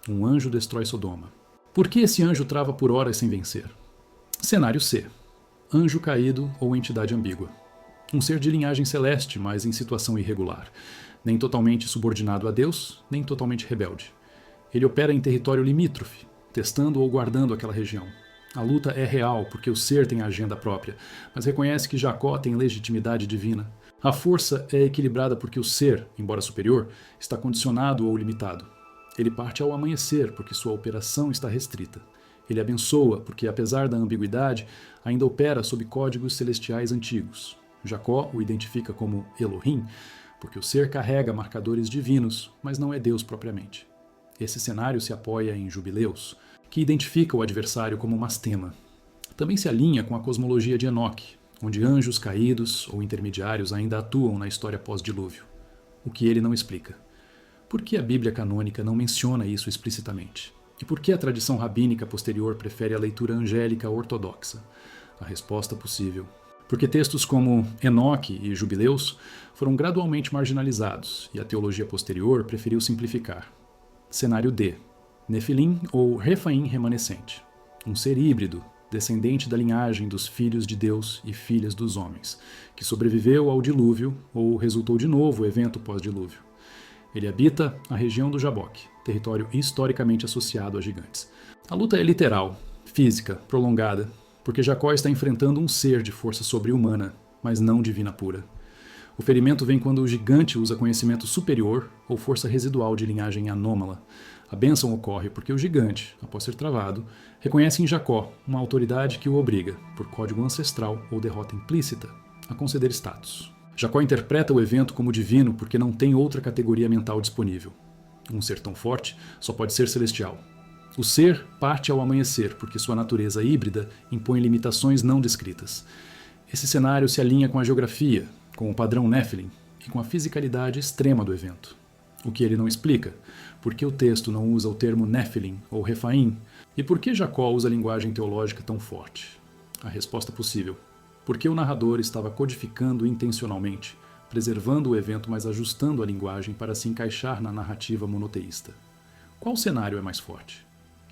Um anjo destrói Sodoma. Por que esse anjo trava por horas sem vencer? Cenário C. Anjo caído ou entidade ambígua. Um ser de linhagem celeste, mas em situação irregular. nem totalmente subordinado a Deus, nem totalmente rebelde. Ele opera em território limítrofe, testando ou guardando aquela região. A luta é real porque o ser tem agenda própria, mas reconhece que Jacó tem legitimidade divina. A força é equilibrada porque o ser, embora superior, está condicionado ou limitado. Ele parte ao amanhecer porque sua operação está restrita. Ele abençoa porque, apesar da ambiguidade, ainda opera sob códigos celestiais antigos. Jacó o identifica como Elohim porque o ser carrega marcadores divinos, mas não é Deus propriamente. Esse cenário se apoia em Jubileus, que identifica o adversário como Mastema. Também se alinha com a cosmologia de Enoque, onde anjos caídos ou intermediários ainda atuam na história pós-dilúvio. O que ele não explica. Por que a Bíblia canônica não menciona isso explicitamente? E por que a tradição rabínica posterior prefere a leitura angélica ortodoxa? A resposta possível: porque textos como Enoque e Jubileus foram gradualmente marginalizados e a teologia posterior preferiu simplificar. Cenário D. Nefilim ou Refaim remanescente. Um ser híbrido, descendente da linhagem dos filhos de Deus e filhas dos homens, que sobreviveu ao dilúvio ou resultou de novo o evento pós-dilúvio. Ele habita a região do Jaboque, território historicamente associado a gigantes. A luta é literal, física, prolongada, porque Jacó está enfrentando um ser de força sobre-humana, mas não divina pura. O ferimento vem quando o gigante usa conhecimento superior ou força residual de linhagem anômala. A bênção ocorre porque o gigante, após ser travado, reconhece em Jacó uma autoridade que o obriga, por código ancestral ou derrota implícita, a conceder status. Jacó interpreta o evento como divino porque não tem outra categoria mental disponível. Um ser tão forte só pode ser celestial. O ser parte ao amanhecer porque sua natureza híbrida impõe limitações não descritas. Esse cenário se alinha com a geografia, com o padrão Nephilim e com a fisicalidade extrema do evento. O que ele não explica: por que o texto não usa o termo Nephilim ou Refaim e por que Jacó usa a linguagem teológica tão forte? A resposta possível: porque o narrador estava codificando intencionalmente, preservando o evento, mas ajustando a linguagem para se encaixar na narrativa monoteísta. Qual cenário é mais forte?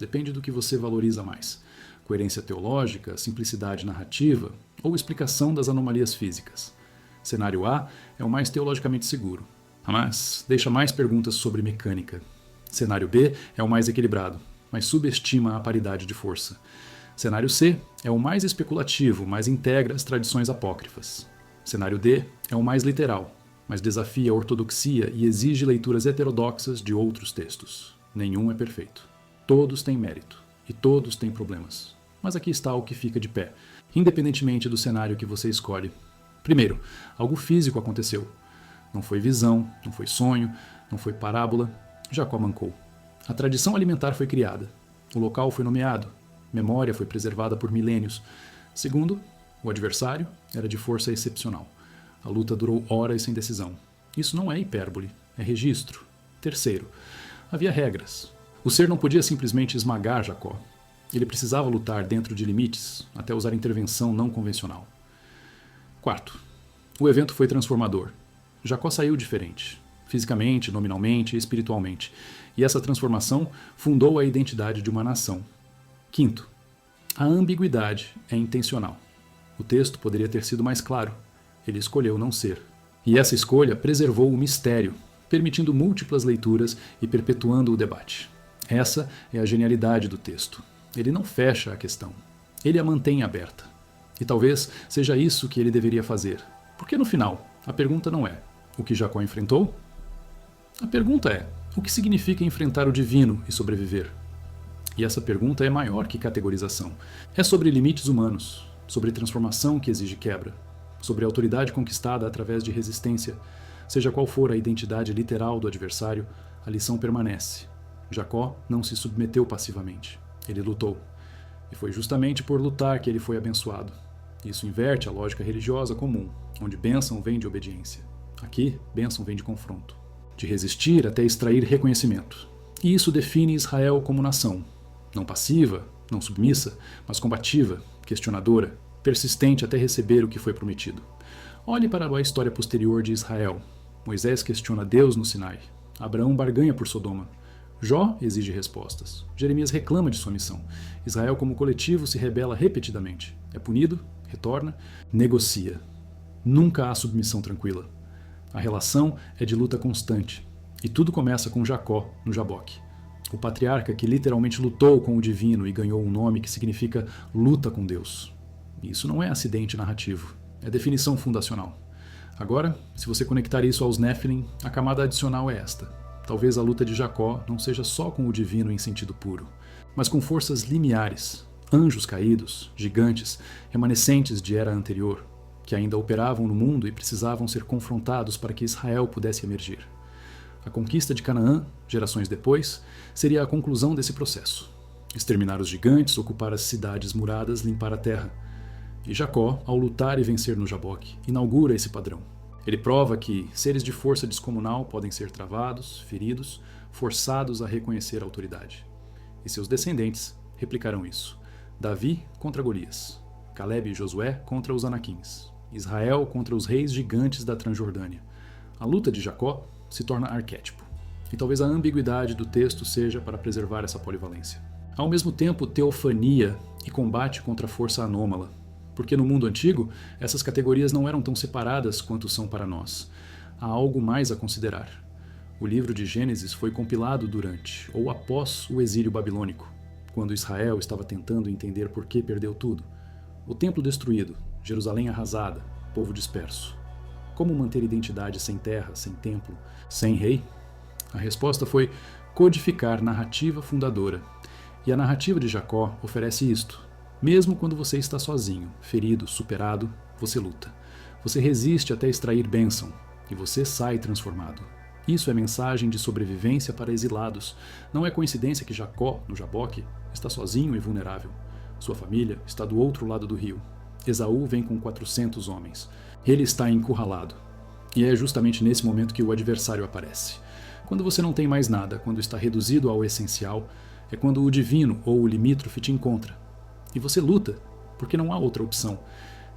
Depende do que você valoriza mais: coerência teológica, simplicidade narrativa ou explicação das anomalias físicas. Cenário A é o mais teologicamente seguro, mas deixa mais perguntas sobre mecânica. Cenário B é o mais equilibrado, mas subestima a paridade de força. Cenário C é o mais especulativo, mas integra as tradições apócrifas. Cenário D é o mais literal, mas desafia a ortodoxia e exige leituras heterodoxas de outros textos. Nenhum é perfeito. Todos têm mérito, e todos têm problemas. Mas aqui está o que fica de pé, independentemente do cenário que você escolhe. Primeiro, algo físico aconteceu. Não foi visão, não foi sonho, não foi parábola. Jacó mancou. A tradição alimentar foi criada. O local foi nomeado. Memória foi preservada por milênios. Segundo, o adversário era de força excepcional. A luta durou horas sem decisão. Isso não é hipérbole, é registro. Terceiro, havia regras. O ser não podia simplesmente esmagar Jacó. Ele precisava lutar dentro de limites, até usar intervenção não convencional. Quarto, o evento foi transformador. Jacó saiu diferente, fisicamente, nominalmente e espiritualmente, e essa transformação fundou a identidade de uma nação. Quinto, a ambiguidade é intencional. O texto poderia ter sido mais claro. Ele escolheu não ser. E essa escolha preservou o mistério, permitindo múltiplas leituras e perpetuando o debate. Essa é a genialidade do texto. Ele não fecha a questão. Ele a mantém aberta. E talvez seja isso que ele deveria fazer. Porque no final, a pergunta não é: o que Jacó enfrentou? A pergunta é: o que significa enfrentar o divino e sobreviver? E essa pergunta é maior que categorização. É sobre limites humanos, sobre transformação que exige quebra, sobre autoridade conquistada através de resistência. Seja qual for a identidade literal do adversário, a lição permanece. Jacó não se submeteu passivamente. Ele lutou. E foi justamente por lutar que ele foi abençoado. Isso inverte a lógica religiosa comum, onde bênção vem de obediência. Aqui, bênção vem de confronto. De resistir até extrair reconhecimento. E isso define Israel como nação. Não passiva, não submissa, mas combativa, questionadora, persistente até receber o que foi prometido. Olhe para a história posterior de Israel. Moisés questiona Deus no Sinai. Abraão barganha por Sodoma. Jó exige respostas. Jeremias reclama de sua missão. Israel como coletivo se rebela repetidamente. É punido, retorna, negocia. Nunca há submissão tranquila. A relação é de luta constante, e tudo começa com Jacó no Jaboque. O patriarca que literalmente lutou com o divino e ganhou um nome que significa luta com Deus. Isso não é acidente narrativo, é definição fundacional. Agora, se você conectar isso aos Nephilim, a camada adicional é esta. Talvez a luta de Jacó não seja só com o divino em sentido puro, mas com forças limiares, anjos caídos, gigantes, remanescentes de era anterior, que ainda operavam no mundo e precisavam ser confrontados para que Israel pudesse emergir. A conquista de Canaã, gerações depois, seria a conclusão desse processo. Exterminar os gigantes, ocupar as cidades muradas, limpar a terra. E Jacó, ao lutar e vencer no Jaboque, inaugura esse padrão. Ele prova que seres de força descomunal podem ser travados, feridos, forçados a reconhecer a autoridade. E seus descendentes replicarão isso. Davi contra Golias, Caleb e Josué contra os Anaquins, Israel contra os reis gigantes da Transjordânia. A luta de Jacó se torna arquétipo. E talvez a ambiguidade do texto seja para preservar essa polivalência. Ao mesmo tempo, teofania e combate contra a força anômala. Porque no mundo antigo, essas categorias não eram tão separadas quanto são para nós. Há algo mais a considerar. O livro de Gênesis foi compilado durante ou após o exílio babilônico, quando Israel estava tentando entender por que perdeu tudo. O templo destruído, Jerusalém arrasada, povo disperso. Como manter identidade sem terra, sem templo, sem rei? A resposta foi codificar narrativa fundadora. E a narrativa de Jacó oferece isto. Mesmo quando você está sozinho, ferido, superado, você luta. Você resiste até extrair bênção, e você sai transformado. Isso é mensagem de sobrevivência para exilados. Não é coincidência que Jacó, no Jaboque, está sozinho e vulnerável. Sua família está do outro lado do rio. Esaú vem com 400 homens. Ele está encurralado. E é justamente nesse momento que o adversário aparece. Quando você não tem mais nada, quando está reduzido ao essencial, é quando o divino ou o limítrofe te encontra. E você luta, porque não há outra opção.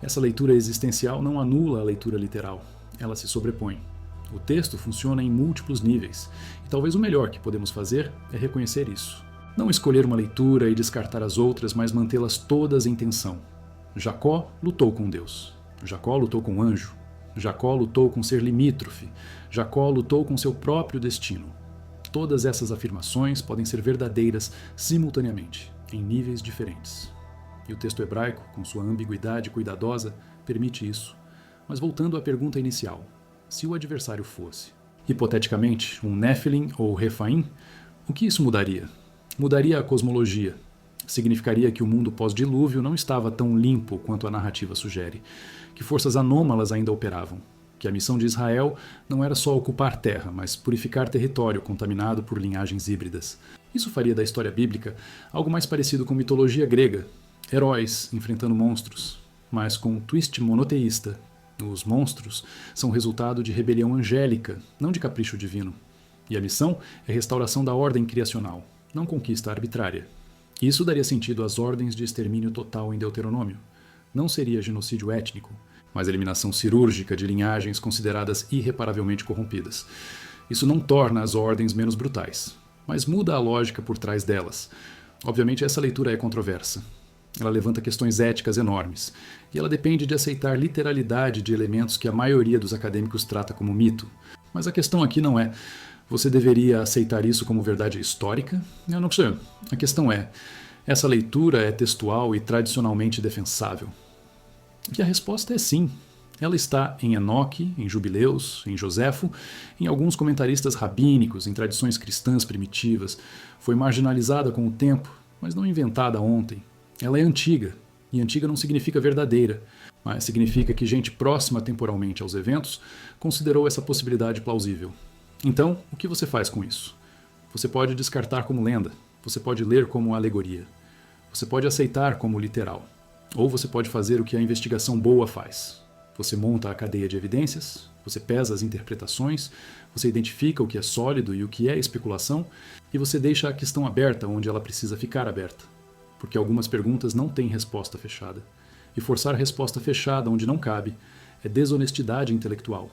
Essa leitura existencial não anula a leitura literal. Ela se sobrepõe. O texto funciona em múltiplos níveis. E talvez o melhor que podemos fazer é reconhecer isso. Não escolher uma leitura e descartar as outras, mas mantê-las todas em tensão. Jacó lutou com Deus. Jacó lutou com o anjo. Jacó lutou com ser limítrofe. Jacó lutou com seu próprio destino. Todas essas afirmações podem ser verdadeiras simultaneamente, em níveis diferentes. E o texto hebraico, com sua ambiguidade cuidadosa, permite isso. Mas voltando à pergunta inicial, se o adversário fosse, hipoteticamente, um Nephilim ou Refaim, o que isso mudaria? Mudaria a cosmologia. Significaria que o mundo pós-dilúvio não estava tão limpo quanto a narrativa sugere, que forças anômalas ainda operavam, que a missão de Israel não era só ocupar terra, mas purificar território contaminado por linhagens híbridas. Isso faria da história bíblica algo mais parecido com mitologia grega, heróis enfrentando monstros, mas com um twist monoteísta. Os monstros são resultado de rebelião angélica, não de capricho divino. E a missão é restauração da ordem criacional, não conquista arbitrária. Isso daria sentido às ordens de extermínio total em Deuteronômio. Não seria genocídio étnico, mas eliminação cirúrgica de linhagens consideradas irreparavelmente corrompidas. Isso não torna as ordens menos brutais, mas muda a lógica por trás delas. Obviamente essa leitura é controversa. Ela levanta questões éticas enormes, e ela depende de aceitar literalidade de elementos que a maioria dos acadêmicos trata como mito. Mas a questão aqui não é: você deveria aceitar isso como verdade histórica? Eu não sei. A questão é: essa leitura é textual e tradicionalmente defensável? E a resposta é sim. Ela está em Enoque, em Jubileus, em Joséfo, em alguns comentaristas rabínicos, em tradições cristãs primitivas. Foi marginalizada com o tempo, mas não inventada ontem. Ela é antiga, e antiga não significa verdadeira, mas significa que gente próxima temporalmente aos eventos considerou essa possibilidade plausível. Então, o que você faz com isso? Você pode descartar como lenda, você pode ler como alegoria, você pode aceitar como literal, ou você pode fazer o que a investigação boa faz. Você monta a cadeia de evidências, você pesa as interpretações, você identifica o que é sólido e o que é especulação, e você deixa a questão aberta onde ela precisa ficar aberta. Porque algumas perguntas não têm resposta fechada. E forçar resposta fechada onde não cabe é desonestidade intelectual.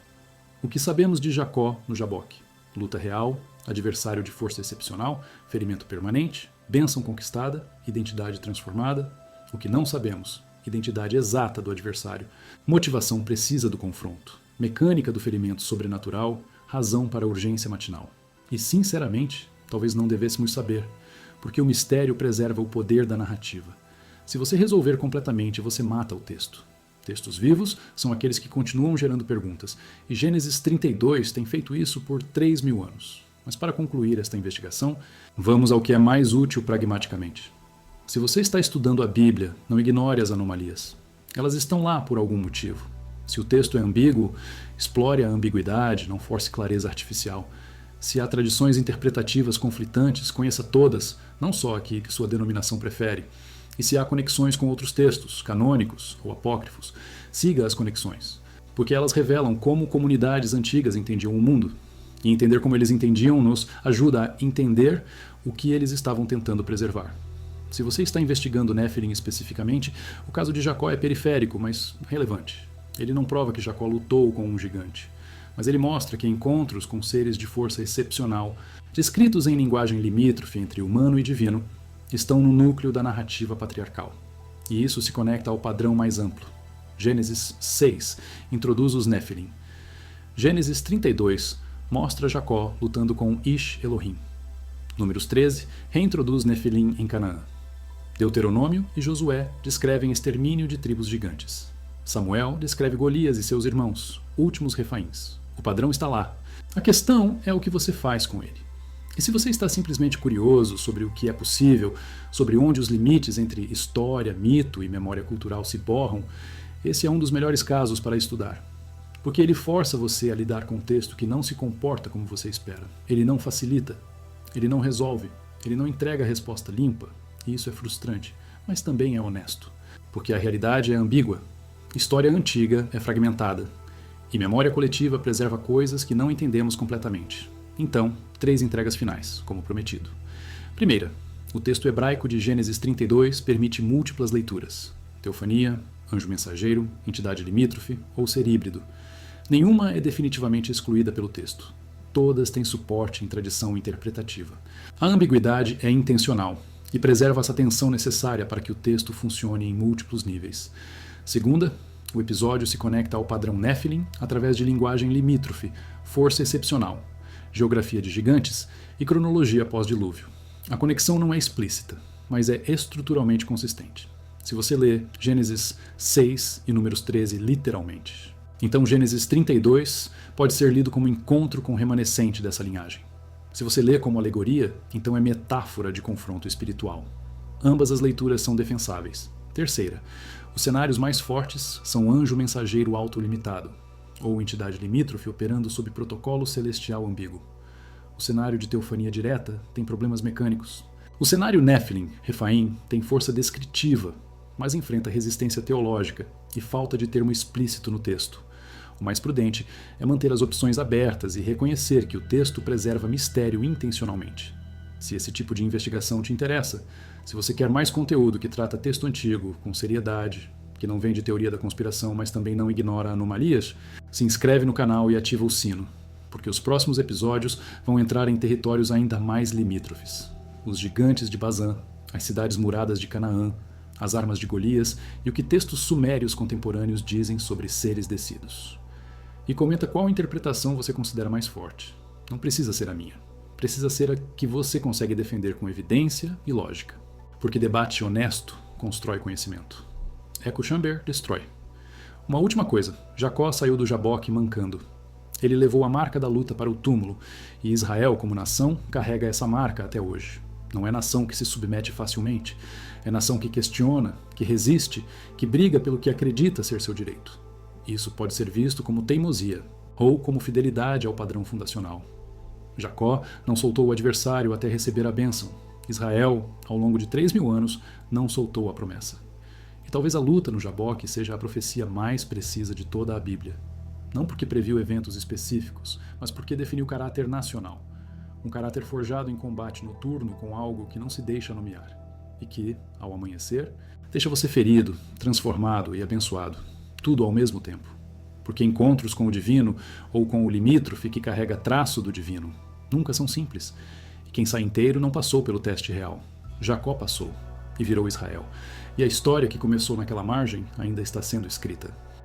O que sabemos de Jacó no Jaboque? Luta real, adversário de força excepcional, ferimento permanente, bênção conquistada, identidade transformada. O que não sabemos? Identidade exata do adversário, motivação precisa do confronto. mecânica do ferimento sobrenatural, razão para a urgência matinal. E, sinceramente, talvez não devêssemos saber, porque o mistério preserva o poder da narrativa. Se você resolver completamente, você mata o texto. Textos vivos são aqueles que continuam gerando perguntas, e Gênesis 32 tem feito isso por 3.000 anos. Mas para concluir esta investigação, vamos ao que é mais útil pragmaticamente. Se você está estudando a Bíblia, não ignore as anomalias. Elas estão lá por algum motivo. Se o texto é ambíguo, explore a ambiguidade, não force clareza artificial. Se há tradições interpretativas conflitantes, conheça todas, não só aqui que sua denominação prefere. E se há conexões com outros textos, canônicos ou apócrifos, siga as conexões, porque elas revelam como comunidades antigas entendiam o mundo. E entender como eles entendiam nos ajuda a entender o que eles estavam tentando preservar. Se você está investigando Néfilim especificamente, o caso de Jacó é periférico, mas relevante. Ele não prova que Jacó lutou com um gigante, mas ele mostra que encontros com seres de força excepcional, descritos em linguagem limítrofe entre humano e divino, estão no núcleo da narrativa patriarcal. E isso se conecta ao padrão mais amplo. Gênesis 6 introduz os Néfilim. Gênesis 32 mostra Jacó lutando com Ish Elohim. Números 13 reintroduz Nefilim em Canaã. Deuteronômio e Josué descrevem extermínio de tribos gigantes. Samuel descreve Golias e seus irmãos, últimos refaíns. O padrão está lá. A questão é o que você faz com ele. E se você está simplesmente curioso sobre o que é possível, sobre onde os limites entre história, mito e memória cultural se borram, esse é um dos melhores casos para estudar. Porque ele força você a lidar com um texto que não se comporta como você espera. Ele não facilita, ele não resolve, ele não entrega a resposta limpa, e isso é frustrante, mas também é honesto. Porque a realidade é ambígua, história antiga é fragmentada, e memória coletiva preserva coisas que não entendemos completamente. Então, 3 entregas finais, como prometido. Primeira, o texto hebraico de Gênesis 32 permite múltiplas leituras. Teofania, anjo mensageiro, entidade limítrofe ou ser híbrido. Nenhuma é definitivamente excluída pelo texto. Todas têm suporte em tradição interpretativa. A ambiguidade é intencional e preserva essa tensão necessária para que o texto funcione em múltiplos níveis. Segunda, o episódio se conecta ao padrão Néfilim através de linguagem limítrofe, força excepcional, geografia de gigantes e cronologia pós-dilúvio. A conexão não é explícita, mas é estruturalmente consistente. Se você lê Gênesis 6 e Números 13 literalmente. Então Gênesis 32 pode ser lido como encontro com o remanescente dessa linhagem. Se você lê como alegoria, então é metáfora de confronto espiritual. Ambas as leituras são defensáveis. Terceira, os cenários mais fortes são anjo mensageiro autolimitado, ou entidade limítrofe operando sob protocolo celestial ambíguo. O cenário de teofania direta tem problemas mecânicos. O cenário Néfilim, Refaim, tem força descritiva, mas enfrenta resistência teológica e falta de termo explícito no texto. O mais prudente é manter as opções abertas e reconhecer que o texto preserva mistério intencionalmente. Se esse tipo de investigação te interessa, se você quer mais conteúdo que trata texto antigo com seriedade, que não vem de teoria da conspiração, mas também não ignora anomalias, se inscreve no canal e ativa o sino, porque os próximos episódios vão entrar em territórios ainda mais limítrofes. Os gigantes de Bazã, as cidades muradas de Canaã, as armas de Golias e o que textos sumérios contemporâneos dizem sobre seres descidos. E comenta qual interpretação você considera mais forte. Não precisa ser a minha. Precisa ser a que você consegue defender com evidência e lógica. Porque debate honesto constrói conhecimento. Echo Chamber destrói. Uma última coisa. Jacó saiu do Jaboque mancando. Ele levou a marca da luta para o túmulo, e Israel, como nação, carrega essa marca até hoje. Não é nação que se submete facilmente. É nação que questiona, que resiste, que briga pelo que acredita ser seu direito. Isso pode ser visto como teimosia, ou como fidelidade ao padrão fundacional. Jacó não soltou o adversário até receber a bênção. Israel, ao longo de 3.000 anos, não soltou a promessa. E talvez a luta no Jaboque seja a profecia mais precisa de toda a Bíblia. Não porque previu eventos específicos, mas porque definiu caráter nacional. Um caráter forjado em combate noturno com algo que não se deixa nomear. E que, ao amanhecer, deixa você ferido, transformado e abençoado. Tudo ao mesmo tempo. Porque encontros com o divino ou com o limítrofe que carrega traço do divino nunca são simples. E quem sai inteiro não passou pelo teste real. Jacó passou e virou Israel. E a história que começou naquela margem ainda está sendo escrita.